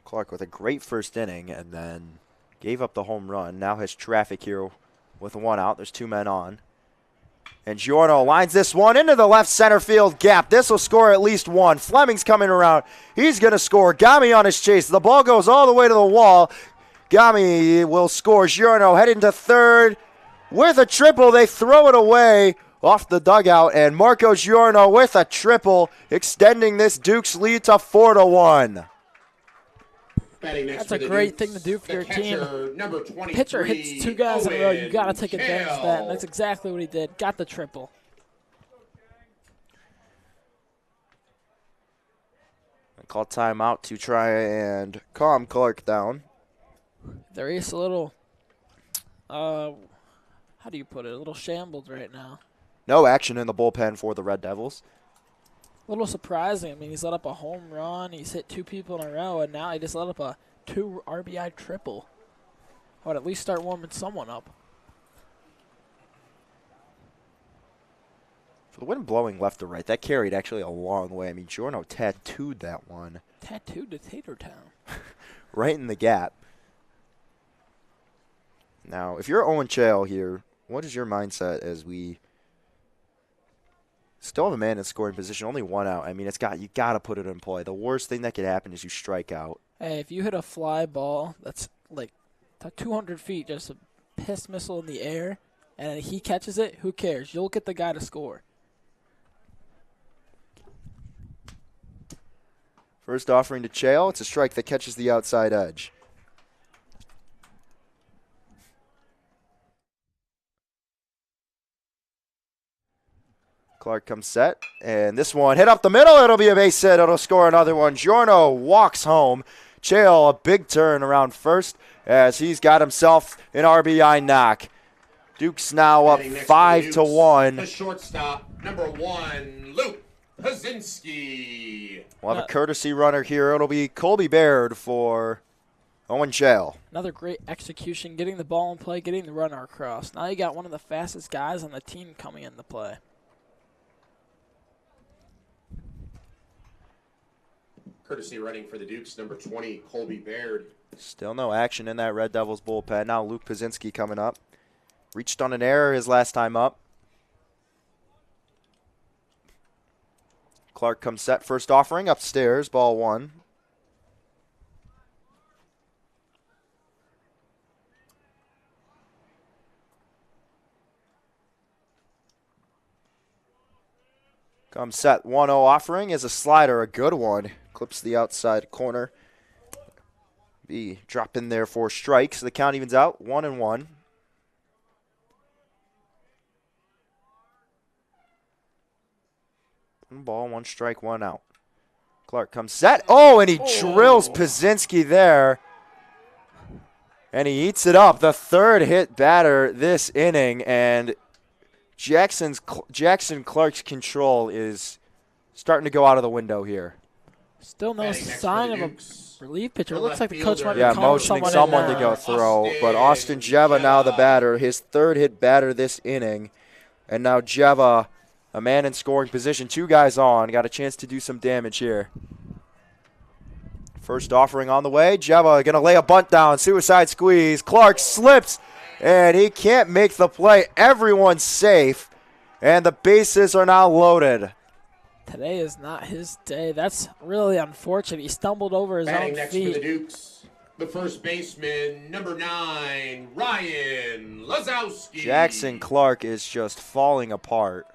Clark with a great first inning and then gave up the home run. Now has traffic here with one out. There's 2 men on. And Giorno lines this one into the left center field gap. This will score at least one. Fleming's coming around. He's going to score. Gami on his chase. The ball goes all the way to the wall. Gami will score. Giorno heading to third with a triple. They throw it away off the dugout. And Marco Giorno with a triple, extending this Dukes lead to 4-1. That's a great thing to do for your team. Pitcher hits 2 guys in a row. You got to take advantage of that, and that's exactly what he did. Got the triple. I call timeout to try and calm Clark down. There is a little, how do you put it, a little shambled right now. No action in the bullpen for the Red Devils. A little surprising. I mean, he's let up a home run. He's hit 2 people in a row, and now he just let up a 2 RBI triple. I would at least start warming someone up. For the wind blowing left to right, that carried actually a long way. I mean, Giorno tattooed that one. Tattooed to Tatertown. Right in the gap. Now, if you're Owen Chale here, what is your mindset as we still have a man in scoring position, only 1 out? I mean, you got to put it in play. The worst thing that could happen is you strike out. Hey, if you hit a fly ball that's like 200 feet, just a piss missile in the air, and he catches it, who cares? You'll get the guy to score. First offering to Chale. It's a strike that catches the outside edge. Clark comes set, and this one hit up the middle. It'll be a base hit. It'll score another one. Giorno walks home. Chale, a big turn around first as he's got himself an RBI knock. Dukes now up 5-1. The shortstop, number 1, Luke Pazinski. We'll have a courtesy runner here. It'll be Colby Baird for Owen Chale. Another great execution, getting the ball in play, getting the runner across. Now you got one of the fastest guys on the team coming into play. Courtesy running for the Dukes, number 20, Colby Baird. Still no action in that Red Devils bullpen. Now Luke Pazinski coming up. Reached on an error his last time up. Clark comes set. First offering upstairs. Ball 1. Comes set. 1-0 offering is a slider. A good one. Clips the outside corner. Be dropping there for strikes. The count evens out. 1-1. One ball, 1 strike, 1 out. Clark comes set. Oh, and he drills Pazinski there. And he eats it up. The third hit batter this inning. And Jackson Clark's control is starting to go out of the window here. Still no sign of a relief pitcher. It looks like the coach might be calling motioning someone to go throw. But Austin Jeva now the batter. His third hit batter this inning. And now Jeva, a man in scoring position. 2 guys on. Got a chance to do some damage here. First offering on the way. Jeva going to lay a bunt down. Suicide squeeze. Clark slips. And he can't make the play. Everyone's safe. And the bases are now loaded. Today is not his day. That's really unfortunate. He stumbled over his own next feet. For the Dukes, the first baseman, number 9, Ryan Lazowski. Jackson Clark is just falling apart.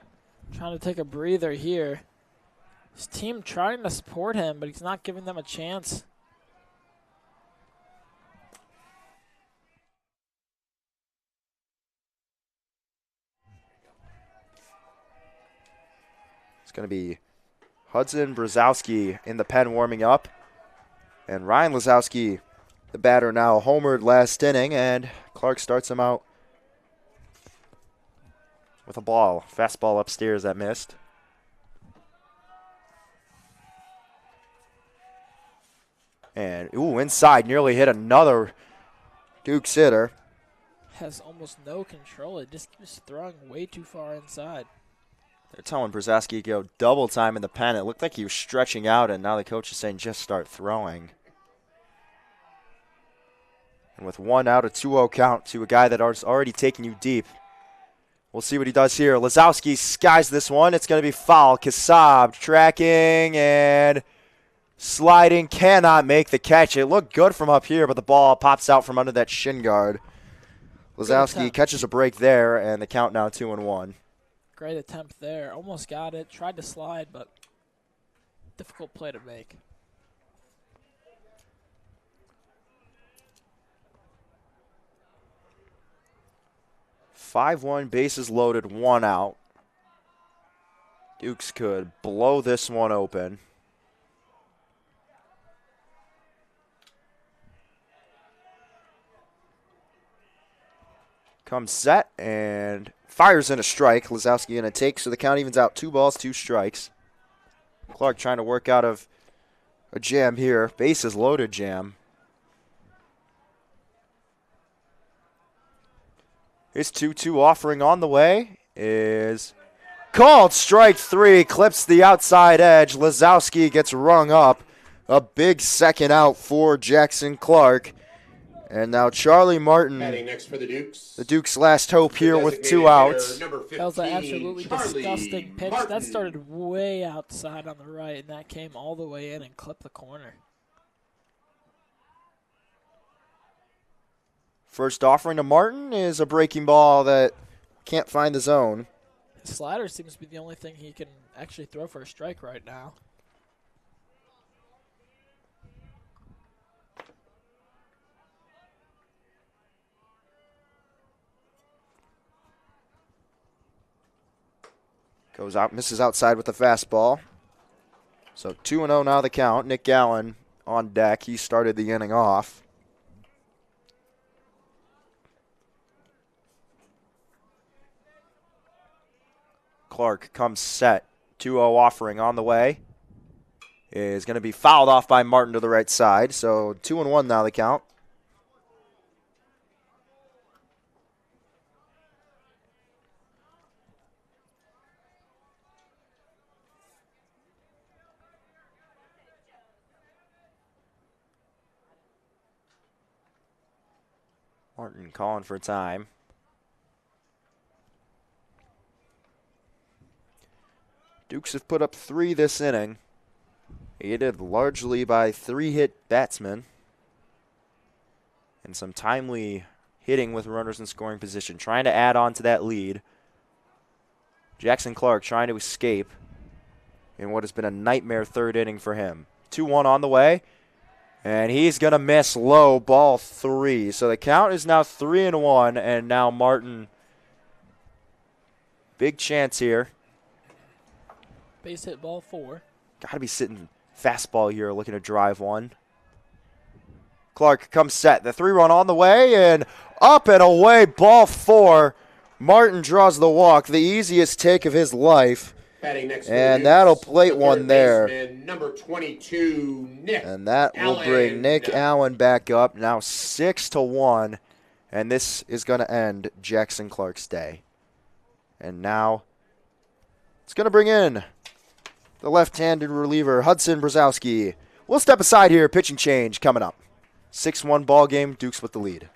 Trying to take a breather here. His team trying to support him, but he's not giving them a chance. It's going to be Hudson Brzezowski in the pen warming up. And Ryan Lazowski, the batter, now homered last inning, and Clark starts him out with a ball. Fastball upstairs that missed. And, ooh, inside, nearly hit another Duke's hitter. Has almost no control. It just keeps throwing way too far inside. They're telling Brzezowski to go double time in the pen. It looked like he was stretching out, and now the coach is saying just start throwing. And with 1 out, a 2-0 count to a guy that is already taking you deep. We'll see what he does here. Lazowski skies this one. It's going to be foul. Kasab tracking and sliding. Cannot make the catch. It looked good from up here, but the ball pops out from under that shin guard. Lazowski catches a break there, and the count now 2-1. Great attempt there. Almost got it. Tried to slide, but difficult play to make. Five-1, bases loaded, 1 out. Dukes could blow this one open. Comes set and fires in a strike. Lazowski going to take, so the count evens out. 2 balls, 2 strikes. Clark trying to work out of a jam here. Bases loaded jam. His 2-2 offering on the way is called. Strike 3, clips the outside edge. Lazowski gets rung up. A big second out for Jackson Clark. And now Charlie Martin, Next for the Duke's last hope here with 2 outs. That was an absolutely disgusting pitch. Martin. That started way outside on the right, and that came all the way in and clipped the corner. First offering to Martin is a breaking ball that can't find the zone. His slider seems to be the only thing he can actually throw for a strike right now. Goes out, misses outside with the fastball. So 2-0 now the count. Nick Gallen on deck. He started the inning off. Clark comes set. 2-0 offering on the way. Is going to be fouled off by Martin to the right side. So 2-1 now the count. Martin calling for time. Dukes have put up 3 this inning, aided largely by 3-hit batsmen and some timely hitting with runners in scoring position, trying to add on to that lead. Jackson Clark trying to escape in what has been a nightmare 3rd inning for him. 2-1 on the way. And he's going to miss low, ball 3. So the count is now 3-1, and now Martin, big chance here. Base hit ball 4. Got to be sitting fastball here, looking to drive one. Clark comes set. The 3-run on the way, and up and away, ball 4. Martin draws the walk, the easiest take of his life. And that'll plate one there. Number 22, Nick And that will Allen. bring Nick Allen back up, now 6-1. And this is going to end Jackson Clark's day. And now it's going to bring in the left-handed reliever, Hudson Brzezowski. We'll step aside here, pitching change coming up. 6-1 ball game, Dukes with the lead.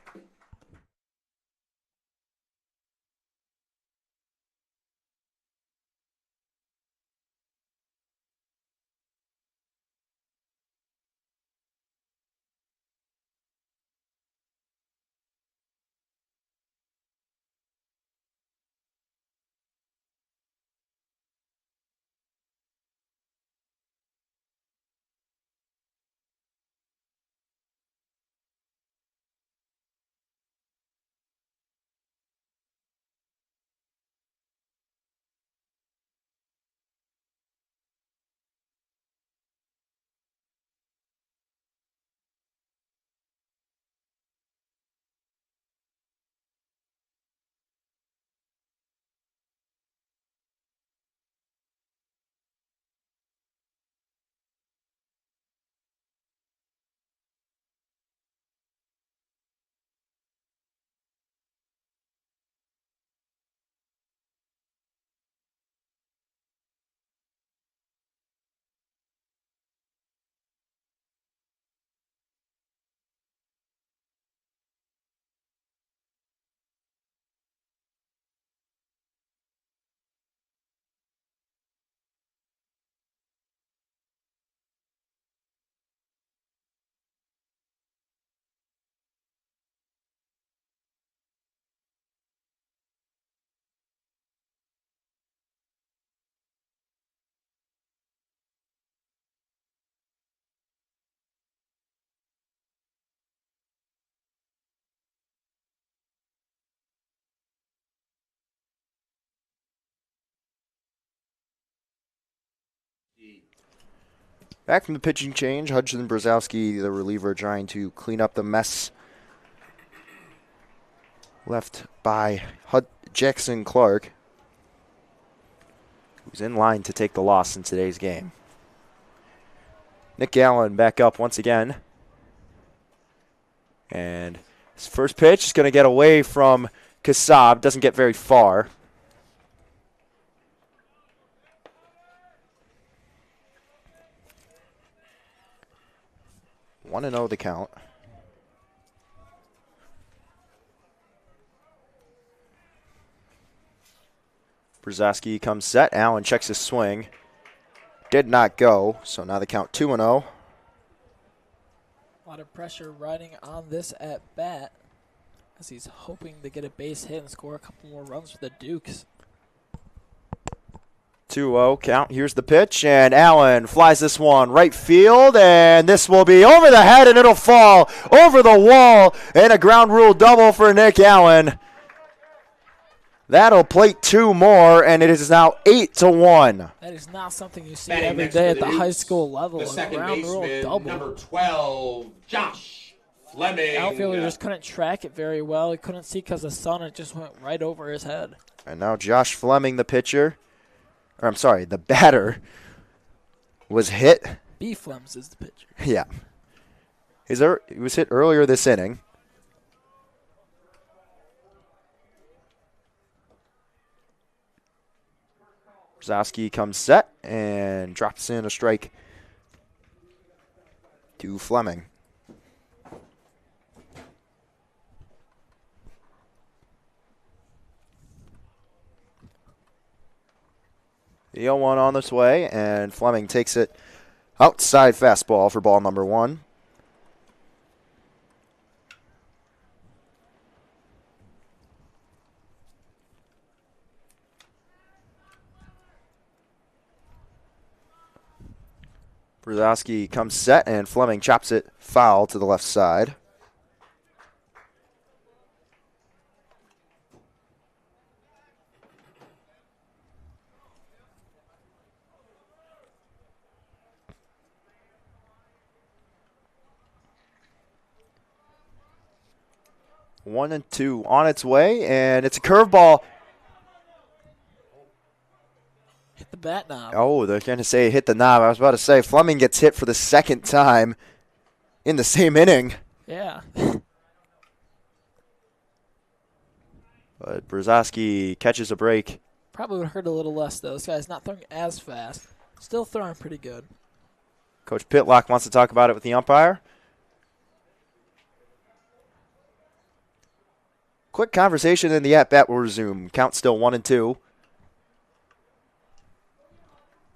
Back from the pitching change, Hudson Brzezowski, the reliever, trying to clean up the mess left by Jackson Clark, who's in line to take the loss in today's game. Nick Allen back up once again. And his first pitch is going to get away from Kassab. Doesn't get very far. One and 0 the count. Brzezowski comes set. Allen checks his swing. Did not go, so now the count 2-0. A lot of pressure riding on this at bat as he's hoping to get a base hit and score a couple more runs for the Dukes. 2-0 count. Here's the pitch, and Allen flies this one right field, and this will be over the head, and it'll fall over the wall, and a ground rule double for Nick Allen. That'll plate 2 more, and it is now 8-1. That is not something you see Batting every next day for at the the Dukes, high school level. The A second ground rule baseman, double. number 12, Josh Fleming. Outfielder just couldn't track it very well. He couldn't see because the sun, it just went right over his head. And now Josh Fleming, the pitcher, or I'm sorry, the batter, was hit. B. Flems is the pitcher. Yeah. He was hit earlier this inning. Brzezowski comes set and drops in a strike to Fleming. The 0-1 on this way, and Fleming takes it outside fastball for ball number 1. Brzezowski comes set, and Fleming chops it foul to the left side. One and 2 on its way, and it's a curveball. Hit the bat knob. Oh, they're going to say hit the knob. I was about to say Fleming gets hit for the second time in the same inning. Yeah. But Brzezowski catches a break. Probably would hurt a little less, though. This guy's not throwing as fast. Still throwing pretty good. Coach Pitlock wants to talk about it with the umpire. Quick conversation, and the at-bat will resume. Count still 1 and 2.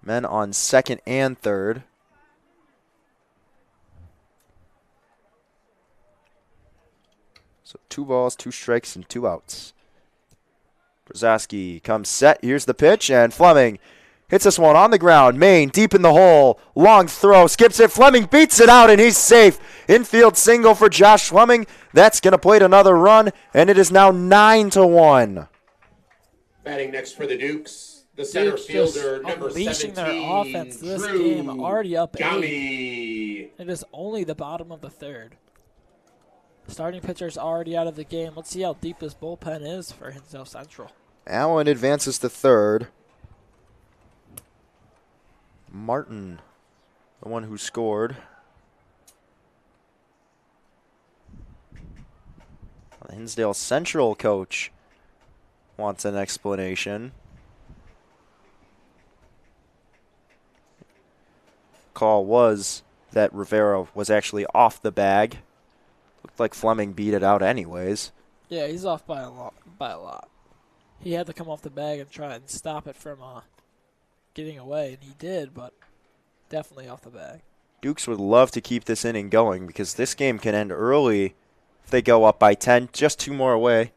Men on second and third. So 2 balls, 2 strikes, and 2 outs. Brzezowski comes set. Here's the pitch, and Fleming hits this one on the ground. Main deep in the hole. Long throw. Skips it. Fleming beats it out, and he's safe. Infield single for Josh Fleming. That's going to plate another run, and it is now 9-1. Batting next for the Dukes, the center Dukes fielder, just number unleashing 17, their offense this Drew game, already up 8. Gummy. It is only the bottom of the third. Starting pitcher's already out of the game. Let's see how deep this bullpen is for Hinsdale Central. Allen advances to third. Martin, the one who scored. The Hinsdale Central coach wants an explanation. Call was that Rivera was actually off the bag. Looked like Fleming beat it out anyways. Yeah, he's off by a lot. He had to come off the bag and try and stop it from getting away, and he did, but definitely off the bag. Dukes would love to keep this inning going because this game can end early if they go up by 10, just 2 more away.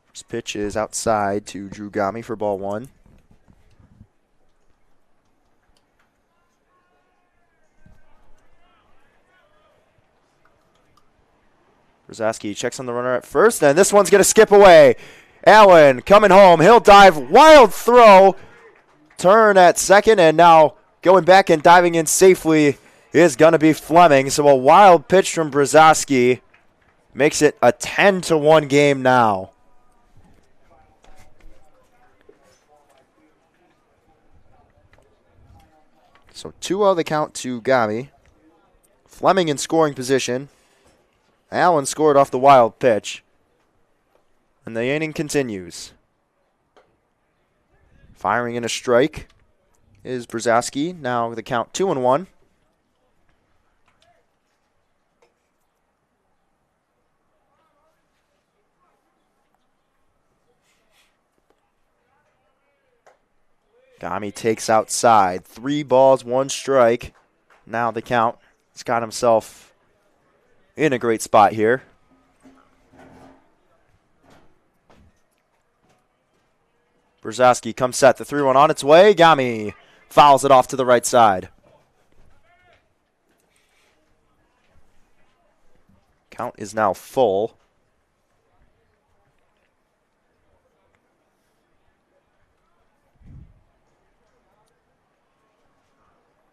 First pitch is outside to Drew Gami for ball 1. Brzezowski checks on the runner at first, and this one's going to skip away. Allen coming home. He'll dive. Wild throw. turn at second, and now going back and diving in safely is going to be Fleming. So a wild pitch from Brzezowski makes it a 10-1 game now. So 2-0 the count to Gami. Fleming in scoring position. Allen scored off the wild pitch. And the inning continues. Firing in a strike is Brzezowski. Now the count 2-1. Gami takes outside. 3 balls, 1 strike. Now the count. He's got himself in a great spot here. Brzezowski comes set. The 3-1 on its way. Gami fouls it off to the right side. Count is now full.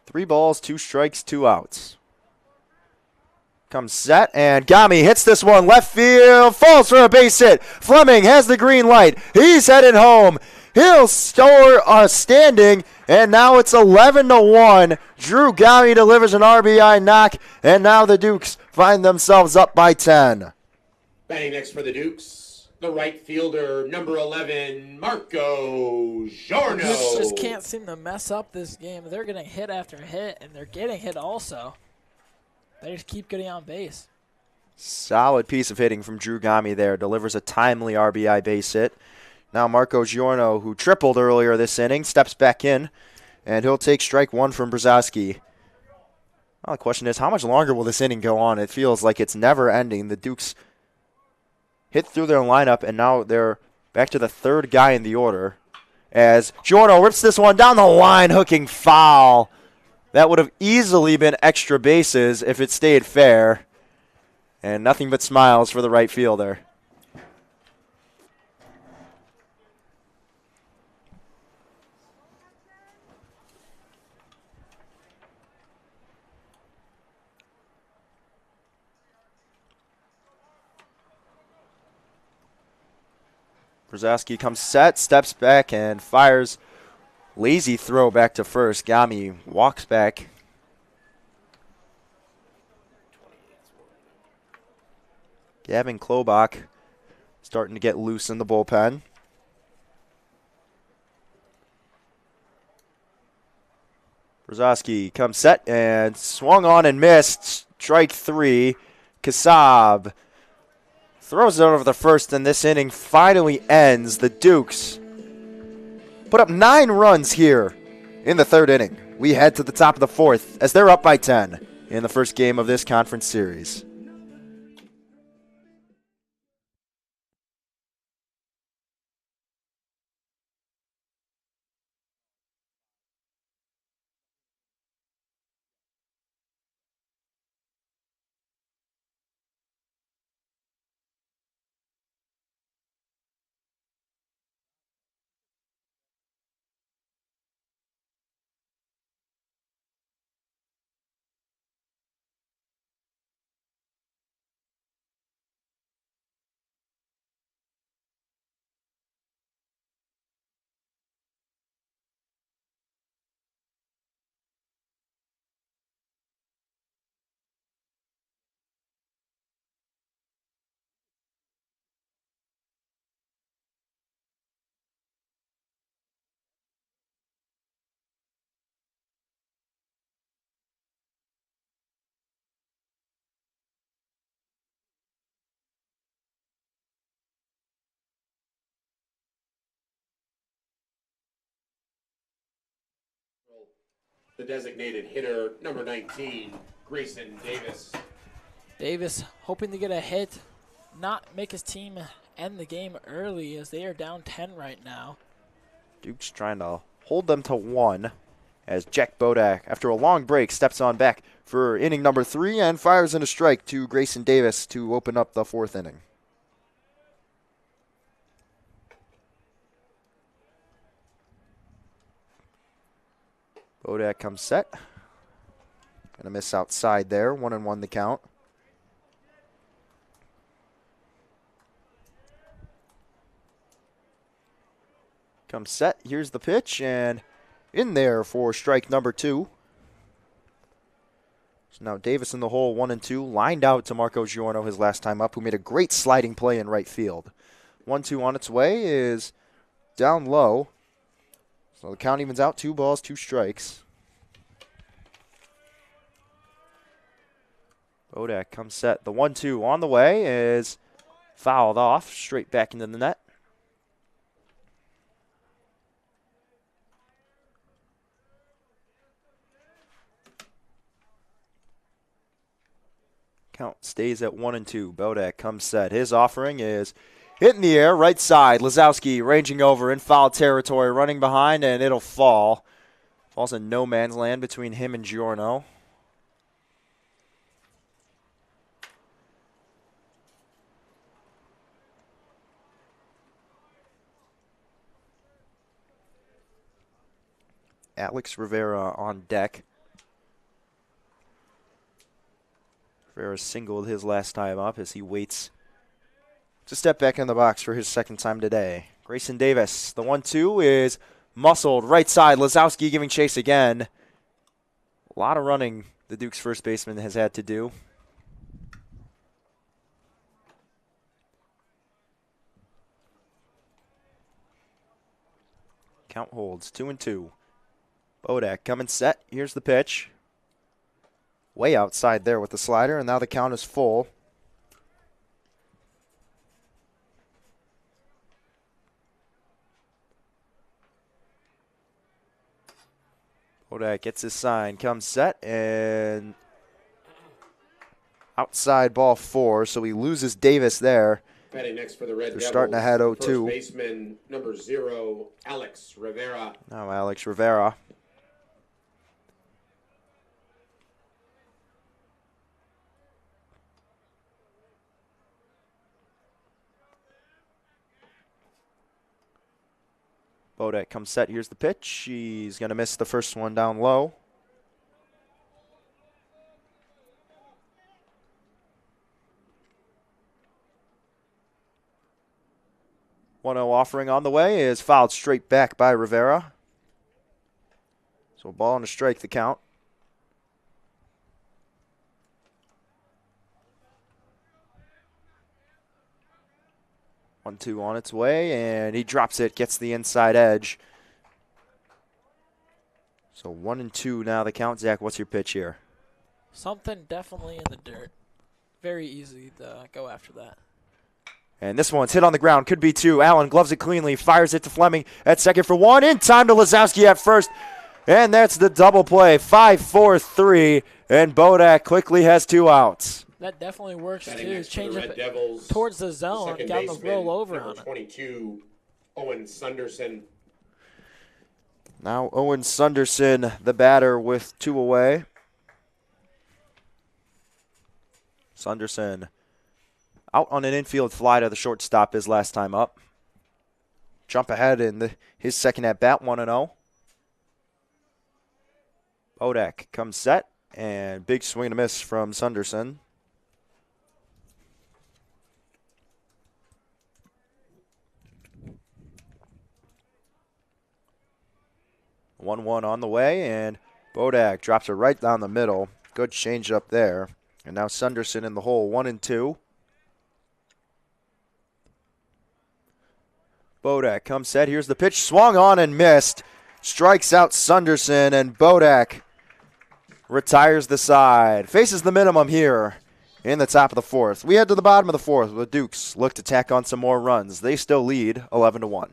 Three balls, 2 strikes, 2 outs. Comes set, and Gami hits this one left field, falls for a base hit. Fleming has the green light. He's headed home. He'll score a standing, and now it's 11-1. Drew Gami delivers an RBI knock, and now the Dukes find themselves up by 10. Batting next for the Dukes, the right fielder, number 11, Marco Giorno. Dukes just can't seem to mess up this game. They're getting hit after hit, and they're getting hit also. They just keep getting on base. Solid piece of hitting from Drew Gami there. Delivers a timely RBI base hit. Now Marco Giorno, who tripled earlier this inning, steps back in, and he'll take strike 1 from Brzezowski. Well, the question is, how much longer will this inning go on? It feels like it's never ending. The Dukes hit through their lineup, and now they're back to the 3rd guy in the order as Giorno rips this one down the line, hooking foul. That would have easily been extra bases if it stayed fair. And nothing but smiles for the right fielder. Brzezowski comes set, steps back, and fires. Lazy throw back to first. Gami walks back. Gavin Klobach starting to get loose in the bullpen. Brzezowski comes set and swung on and missed. Strike 3. Kasab throws it over the first, and this inning finally ends. The Dukes put up 9 runs here in the 3rd inning. We head to the top of the 4th as they're up by 10 in the first game of this conference series. The designated hitter, number 19, Grayson Davis. Davis hoping to get a hit, not make his team end the game early as they are down 10 right now. Duke's trying to hold them to 1 as Jack Bodak, after a long break, steps on back for inning number 3 and fires in a strike to Grayson Davis to open up the 4th inning. Bodak comes set. Gonna miss outside there. 1-1 the count. Comes set. Here's the pitch, and in there for strike number 2. So now Davis in the hole, 1-2. Lined out to Marco Giorno his last time up, who made a great sliding play in right field. 1-2 on its way is down low. So the count evens out. 2 balls, 2 strikes. Bodak comes set. The 1-2 on the way is fouled off, straight back into the net. Count stays at 1-2. Bodak comes set. His offering is hit in the air, right side. Lazowski ranging over in foul territory, running behind, and it'll fall. Falls in no man's land between him and Giorno. Alex Rivera on deck. Rivera singled his last time up as he waits to step back in the box for his second time today. Grayson Davis, the 1-2 is muscled right side. Lazowski giving chase again. A lot of running the Duke's first baseman has had to do. Count holds 2-2. Bodak coming set. Here's the pitch. Way outside there with the slider, and now the count is full. Bodak gets his sign, comes set, and outside ball 4, so he loses Davis there. Batting next for the Red Devils, starting ahead 0-2. First baseman number 0, Alex Rivera. Now Alex Rivera. Bodak comes set. Here's the pitch. He's going to miss the first one down low. One 0 offering on the way is fouled straight back by Rivera. So a ball and a strike the count. One, 2 on its way, and he drops it, gets the inside edge. So 1-2 now the count. Zach, what's your pitch here? Something definitely in the dirt. Very easy to go after that. And this one's hit on the ground. Could be 2. Allen gloves it cleanly, fires it to Fleming at second for 1. In time to Lazowski at first. And that's the double play. 5-4-3. And Bodak quickly has 2 outs. That definitely works Batting too. next for Change the Red it Devils, towards the zone, second got the baseman, roll over number on it. 22, Owen Sunderson. Now Owen Sunderson, the batter, with 2 away. Sunderson out on an infield fly to the shortstop his last time up. Jump ahead in his second at bat, 1-0. Bodak comes set, and big swing and a miss from Sunderson. 1-1 on the way, and Bodak drops it right down the middle. Good change up there. And now Sunderson in the hole, 1-2. Bodak comes set. Here's the pitch. Swung on and missed. Strikes out Sunderson, and Bodak retires the side. Faces the minimum here in the top of the 4th. We head to the bottom of the 4th. The Dukes look to tack on some more runs. They still lead 11-1.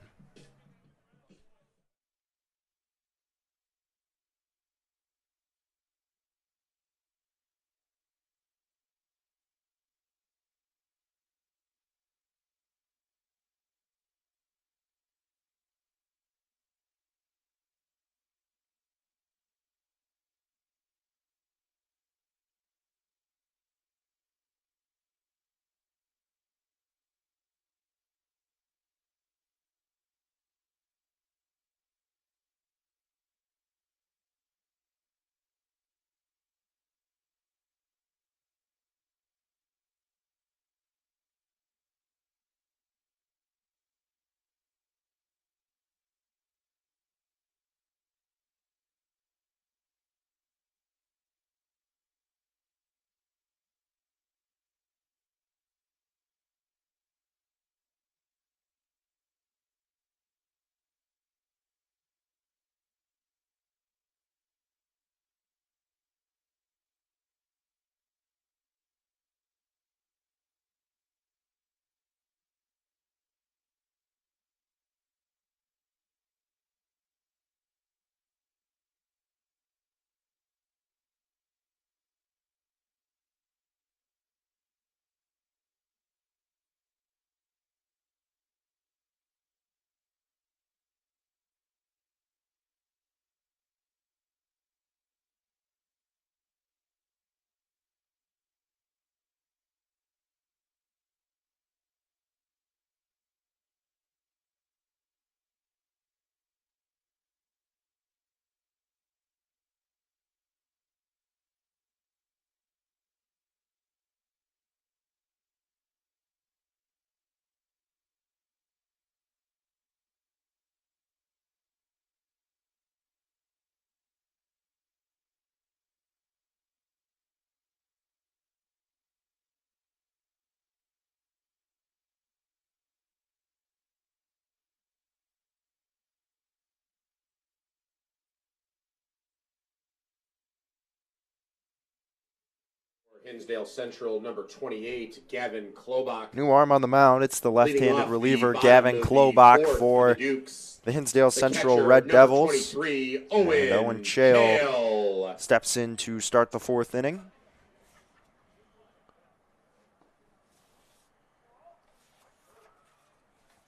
Hinsdale Central, number 28, Gavin Klobach. New arm on the mound. It's the Leading left-handed off reliever, the Gavin bottom of the Klobach, fourth for the Dukes. the Hinsdale The Central catcher, Red number Devils. 23, And Owen Choi Chale. steps in to start the fourth inning.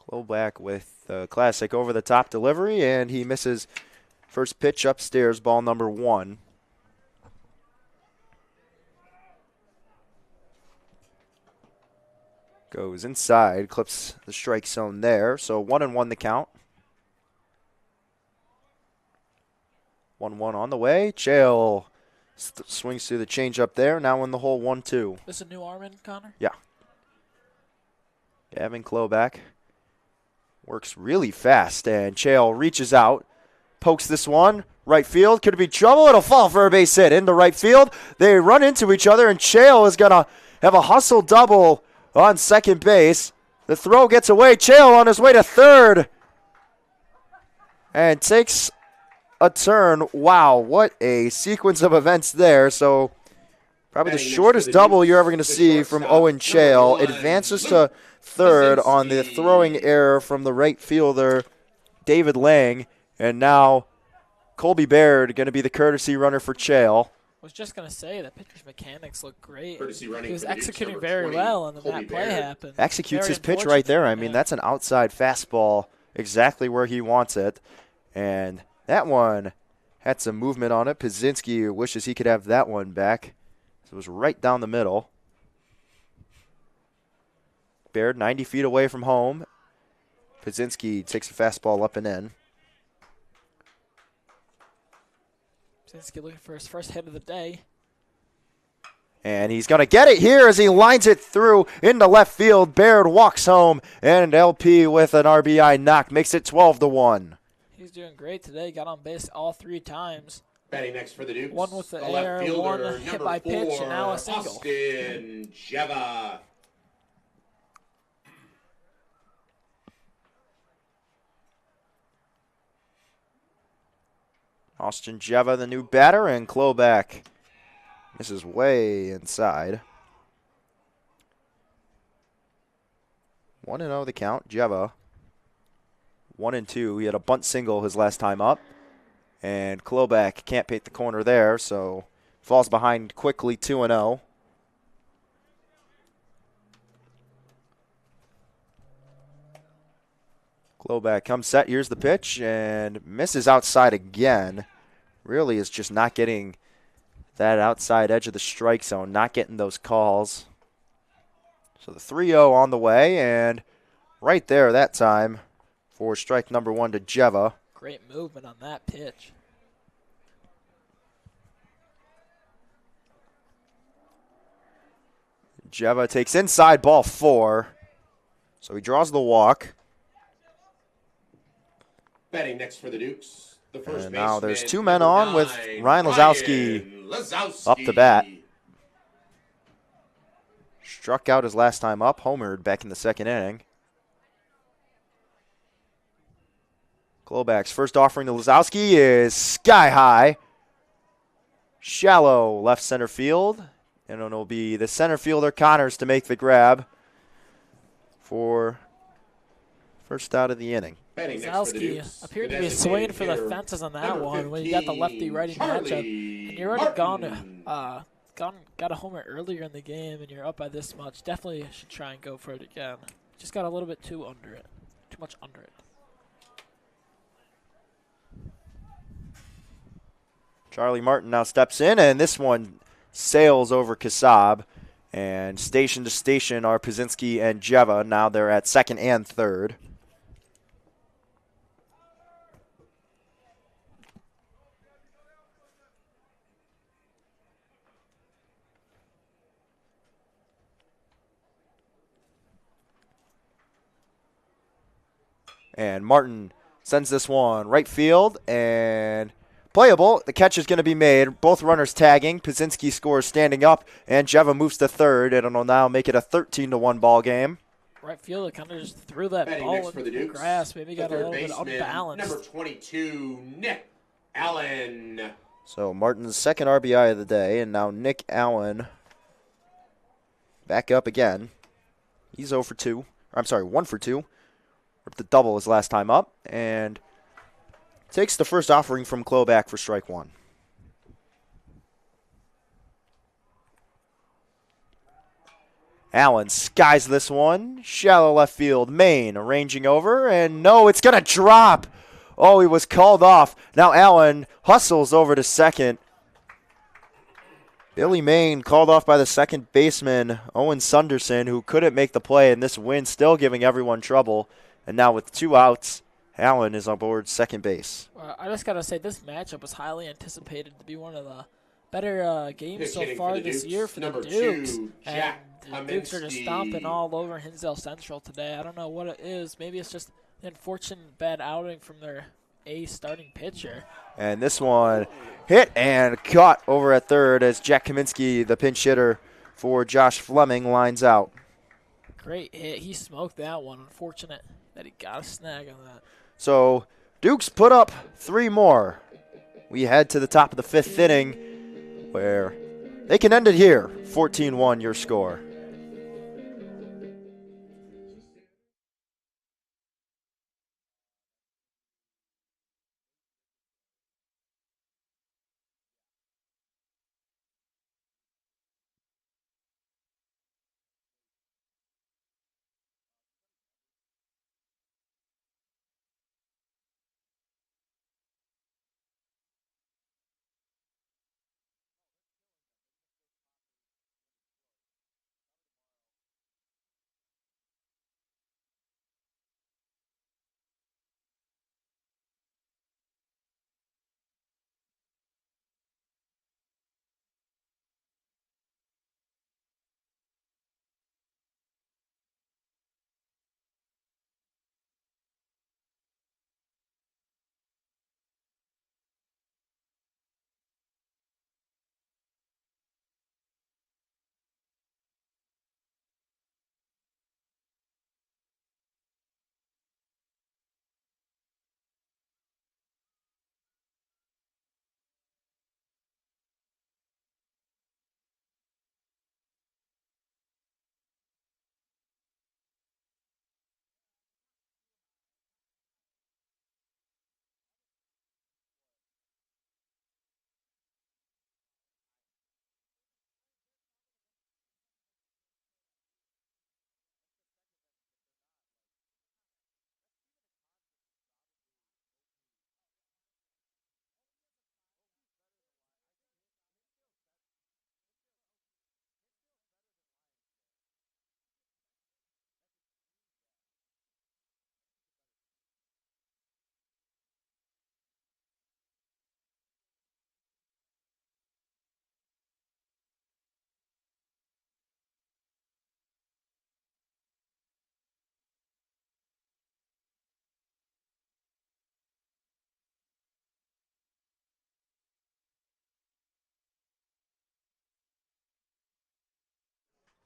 Klobach with the classic over-the-top delivery, and he misses first pitch upstairs, ball number 1. Goes inside, clips the strike zone there. So 1-1 the count. 1-1 on the way. Chale swings through the changeup there. Now in the hole 1-2. This a new arm in, Connor? Yeah. Gavin Klobach works really fast, and Chale reaches out, pokes this one. Right field, could it be trouble? It'll fall for a base hit into right field. They run into each other, and Chale is going to have a hustle double on second base. The throw gets away. Chale on his way to third. And takes a turn. Wow, what a sequence of events there. So probably the shortest double you're ever going to see from Owen Chale. Advances to third on the throwing error from the right fielder, David Lang. And now Colby Baird going to be the courtesy runner for Chale. I was just going to say that pitcher's mechanics look great. Courtesy running He was for the Dukes, executing number very 20, well, and then Colby that play Baird. happened. Executes Very his pitch right there. I mean, unfortunate. that's an outside fastball exactly where he wants it. And that one had some movement on it. Pazinski wishes he could have that one back. So it was right down the middle. Baird 90 feet away from home. Pazinski takes a fastball up and in. Pazinski looking for his first hit of the day. And he's going to get it here as he lines it through into left field. Baird walks home, and LP with an RBI knock makes it 12-1. He's doing great today. Got on base all 3 times. Batting next for the Dukes. One with the left air, fielder, one number hit by pitch, 4, and now a single. Austin Jeva. Austin Jeva, the new batter, and Klobach misses way inside. 1-0 the count. Jeva 1-2. He had a bunt single his last time up. And Klobach can't paint the corner there, so falls behind quickly 2-0. Klobach comes set. Here's the pitch and misses outside again. Really is just not getting that outside edge of the strike zone, not getting those calls. So the 3-0 on the way, and right there that time for strike number 1 to Jeva. Great movement on that pitch. Jeva takes inside, ball 4. So he draws the walk. Batting next for the Dukes. The first And now there's baseman, 2 men number on with 9, Ryan Lazowski up the bat. Struck out his last time up, homered back in the second inning. Klobach's first offering to Lazowski is sky high. Shallow left center field. And it'll be the center fielder Connors to make the grab for first out of the inning. Zachary appeared to be swinging for the fences on that one when you got the lefty-righty matchup. And you're already got a homer earlier in the game, and you're up by this much. Definitely should try and go for it again. Just got a little bit too much under it. Charlie Martin now steps in, and this one sails over Kasab. And station to station are Pazinski and Jeva. Now they're at second and third. And Martin sends this one right field and playable. The catch is going to be made. Both runners tagging. Pazinski scores standing up, and Jeva moves to third, and it'll now make it a 13-1 ball game. Right fielder kind of just threw that ball into the grass. Maybe got a little bit unbalanced. Number 22, Nick Allen. So Martin's second RBI of the day, and now Nick Allen back up again. He's 0 for 2. I'm sorry, 1 for 2. Ripped the double his last time up, and takes the first offering from Chloe back for strike 1. Allen skies this one. Shallow left field. Main arranging over, and no, it's going to drop. Oh, he was called off. Now Allen hustles over to second. Billy Main called off by the second baseman, Owen Sunderson, who couldn't make the play, and this win still giving everyone trouble. And now with 2 outs, Allen is on board second base. Well, I just got to say, this matchup was highly anticipated to be one of the better games so far this year for the Dukes. And the Dukes are just stomping all over Hinsdale Central today. I don't know what it is. Maybe it's just an unfortunate bad outing from their ace starting pitcher. And this one hit and caught over at third as Jack Kaminsky, the pinch hitter for Josh Fleming, lines out. Great hit. He smoked that one. Unfortunate that he got a snag on that. So Dukes put up 3 more. We head to the top of the 5th inning where they can end it here. 14-1 your score.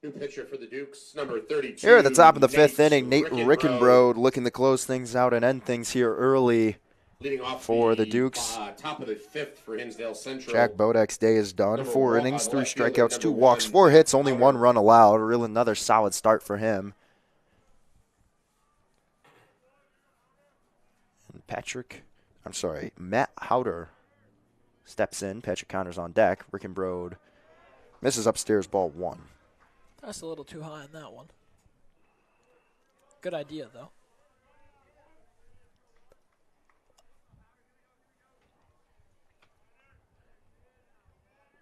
New pitcher for the Dukes, number 32. Here at the top of the 5th Nate inning, Nate Rickenbrode looking to close things out and end things here early leading off for the Dukes. Top of the 5th for Hinsdale Central. Jack Bodek's day is done. Number 4 one, innings, 3 left fielder, strikeouts, 2 number walks, 1, 4 hits, only Howder. 1 run allowed. Really another solid start for him. And Matt Howder steps in. Patrick Connor's on deck. Rickenbrode misses upstairs, ball 1. That's a little too high on that one. Good idea, though.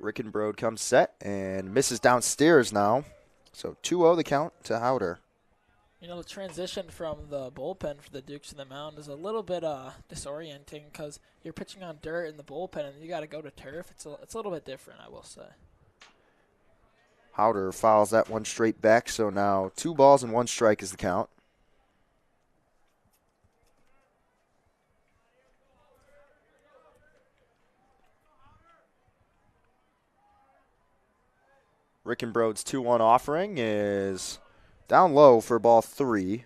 Rickenbrode comes set and misses downstairs now. So 2-0 the count to Howder. You know, the transition from the bullpen for the Dukes to the mound is a little bit disorienting because you're pitching on dirt in the bullpen and you got to go to turf. It's a little bit different, I will say. Howder fouls that one straight back, so now 2 balls and 1 strike is the count. Rickenbrode's 2-1 offering is down low for ball 3.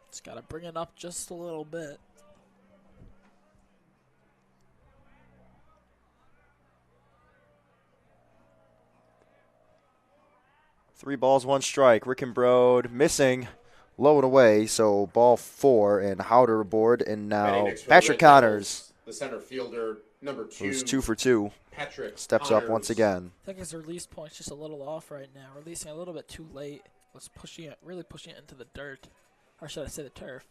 Just got to bring it up just a little bit. 3 balls, 1 strike. Rickenbrode missing, low and away. So ball 4 and Howder aboard. And now Patrick Connors, the center fielder, number 2. who's 2 for 2, Patrick steps Connors. up once again. I think his release point's just a little off right now. Releasing a little bit too late. Was pushing it, really pushing it into the dirt. Or should I say the turf?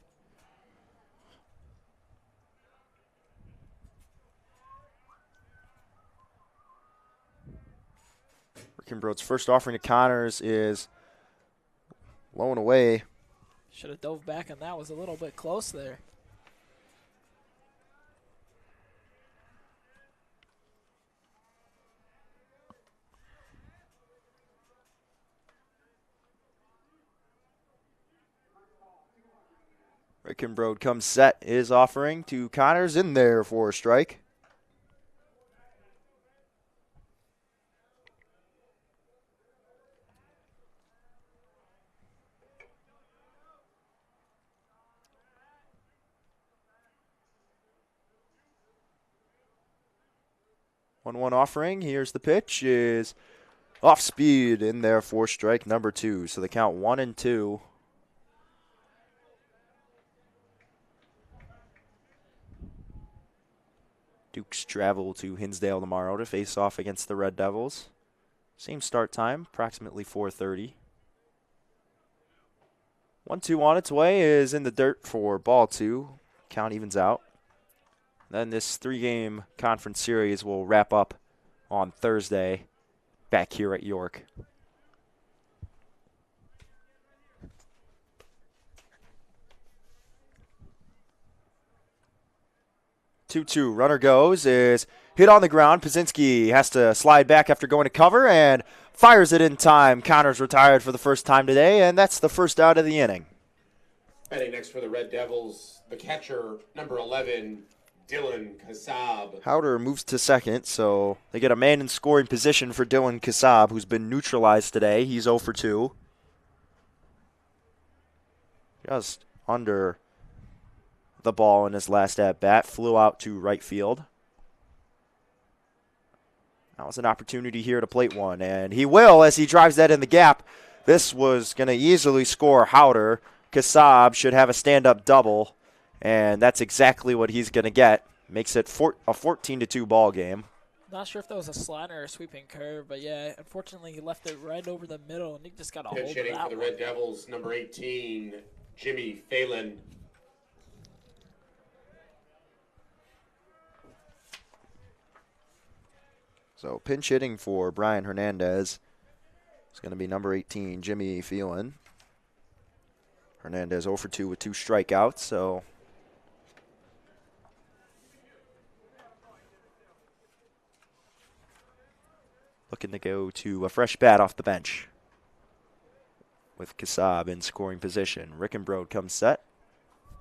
Rickenbrode's first offering to Connors is low and away. Should have dove back, and that was a little bit close there. Rickenbrode comes set, is offering to Connors in there for a strike. One offering. Here's the pitch. Is off speed in there for strike number 2. So the count 1-2. Dukes travel to Hinsdale tomorrow to face off against the Red Devils. Same start time, approximately 4:30. 1-2 on its way is in the dirt for ball 2. Count evens out. Then this 3-game conference series will wrap up on Thursday back here at York. Two runner goes, is hit on the ground. Pazinski has to slide back after going to cover and fires it in time. Connors retired for the first time today, and that's the first out of the inning. Batting next for the Red Devils, the catcher, number 11, Dylan Kassab. Howder moves to second, so they get a man in scoring position for Dylan Kassab, who's been neutralized today. He's 0 for 2. Just under the ball in his last at-bat. Flew out to right field. That was an opportunity here to plate one, and he will as he drives that in the gap. This was going to easily score Howder. Kassab should have a stand-up double, and that's exactly what he's going to get. Makes it a 14-2 ball game. Not sure if that was a slider or a sweeping curve, but yeah, unfortunately he left it right over the middle, and he just got a hold of that hitting for the Red Devils, number 18, Jimmy Phelan. So pinch hitting for Brian Hernandez. It's going to be number 18, Jimmy Phelan. Hernandez 0 for 2 with 2 strikeouts, so looking to go to a fresh bat off the bench with Kassab in scoring position. Rickenbrode comes set.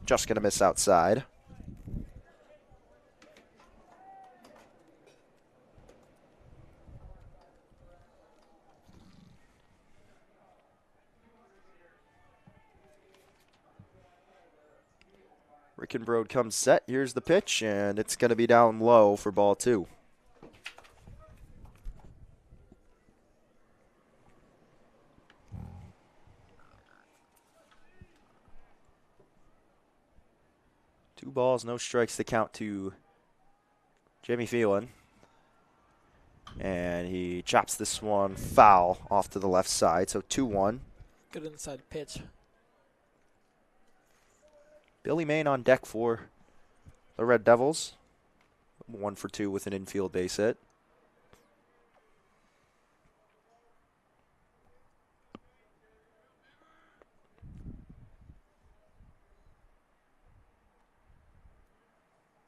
Just going to miss outside. Rickenbrode comes set. Here's the pitch, and it's going to be down low for ball 2. Two balls, no strikes to count to Jimmy Phelan. And he chops this one foul off to the left side, so 2-1. Good inside pitch. Billy Main on deck for the Red Devils. 1 for 2 with an infield base hit.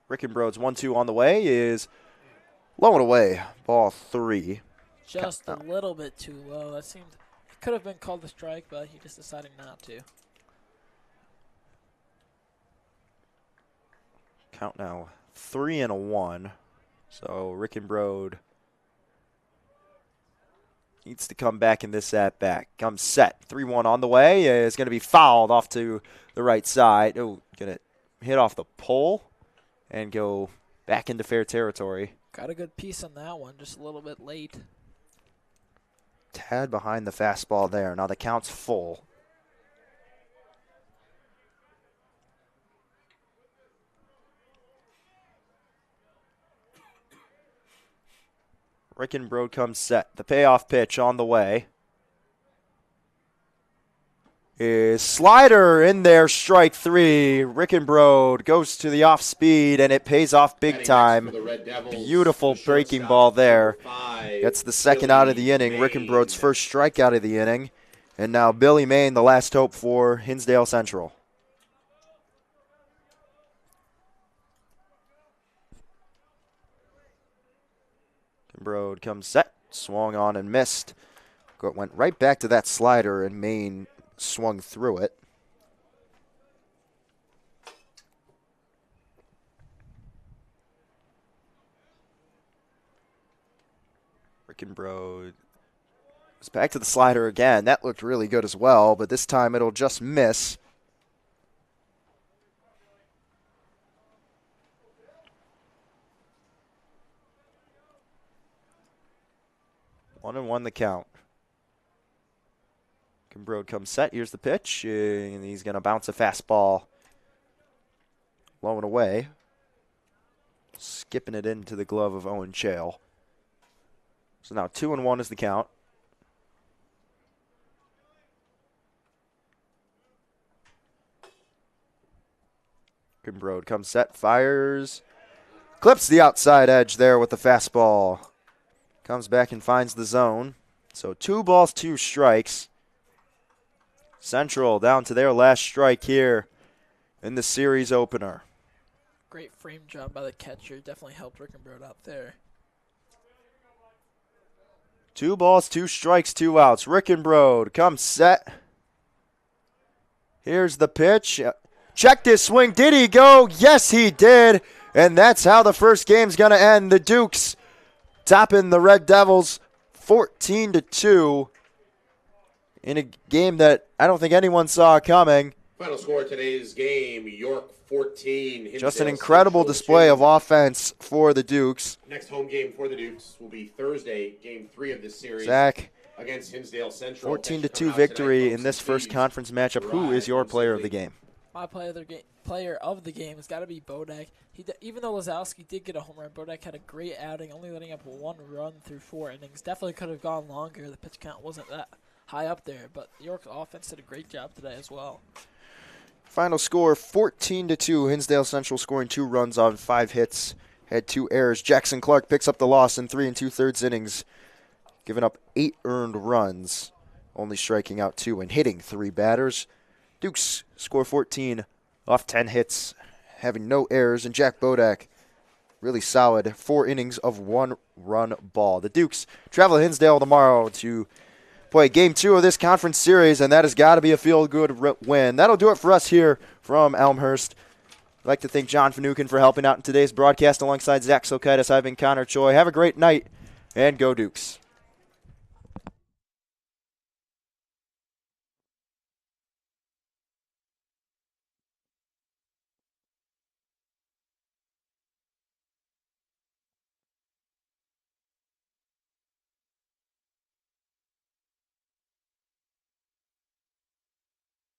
Rickenbrode's 1-2 on the way is low and away. Ball 3. Just a little bit too low. That seemed, it could have been called a strike, but he just decided not to. Count now 3-1. So Rickenbrode needs to come back in this at-bat. Comes set. 3-1 on the way. Is going to be fouled off to the right side. Oh, going to hit off the pole and go back into fair territory. Got a good piece on that one, just a little bit late. tad behind the fastball there. Now the count's full. Rickenbrode comes set. The payoff pitch on the way. Is slider in there, strike 3. Rickenbrode goes to the off speed, and it pays off big time. Beautiful breaking ball there. Gets the second out of the inning. Rickenbrode's first strikeout of the inning. And now Billy Main, the last hope for Hinsdale Central. Rickenbrode comes set. Swung on and missed. Went right back to that slider, and Main swung through it. Rickenbrode is back to the slider again. That looked really good as well, but this time it'll just miss. One and one the count. Rickenbrode comes set. Here's the pitch, and he's going to bounce a fastball low and away. Skipping it into the glove of Owen Chale. So now 2-1 is the count. Rickenbrode comes set, fires, clips the outside edge there with the fastball. Comes back and finds the zone. So 2 balls, 2 strikes. Central down to their last strike here in the series opener. Great frame job by the catcher. Definitely helped Rickenbrode out there. 2 balls, 2 strikes, 2 outs. Rickenbrode comes set. Here's the pitch. Checked his swing. Did he go? Yes, he did. And that's how the first game's going to end. The Dukes topping the Red Devils 14-2 in a game that I don't think anyone saw coming. Final score of today's game, York 14. Hinsdale Just an incredible display of offense for the Dukes. Next home game for the Dukes will be Thursday, game 3 of this series. Zach, against Hinsdale Central. 14-2 victory in this first conference matchup. Who is your player of the game? My player of the game has got to be Bodak. Even though Lazowski did get a home run, Bodak had a great outing, only letting up 1 run through 4 innings. Definitely could have gone longer. The pitch count wasn't that high up there, but York's offense did a great job today as well. Final score 14-2. Hinsdale Central scoring 2 runs on 5 hits. Had 2 errors. Jackson Clark picks up the loss in 3 2/3 innings, giving up 8 earned runs, only striking out 2 and hitting 3 batters. Dukes score 14 off 10 hits, having no errors, and Jack Bodak really solid 4 innings of 1-run ball. The Dukes travel to Hinsdale tomorrow to play game 2 of this conference series, and that has got to be a feel-good win. That'll do it for us here from Elmhurst. I'd like to thank John Finucane for helping out in today's broadcast alongside Zach Silkaitis. I've been Connor Choi. Have a great night, and go Dukes.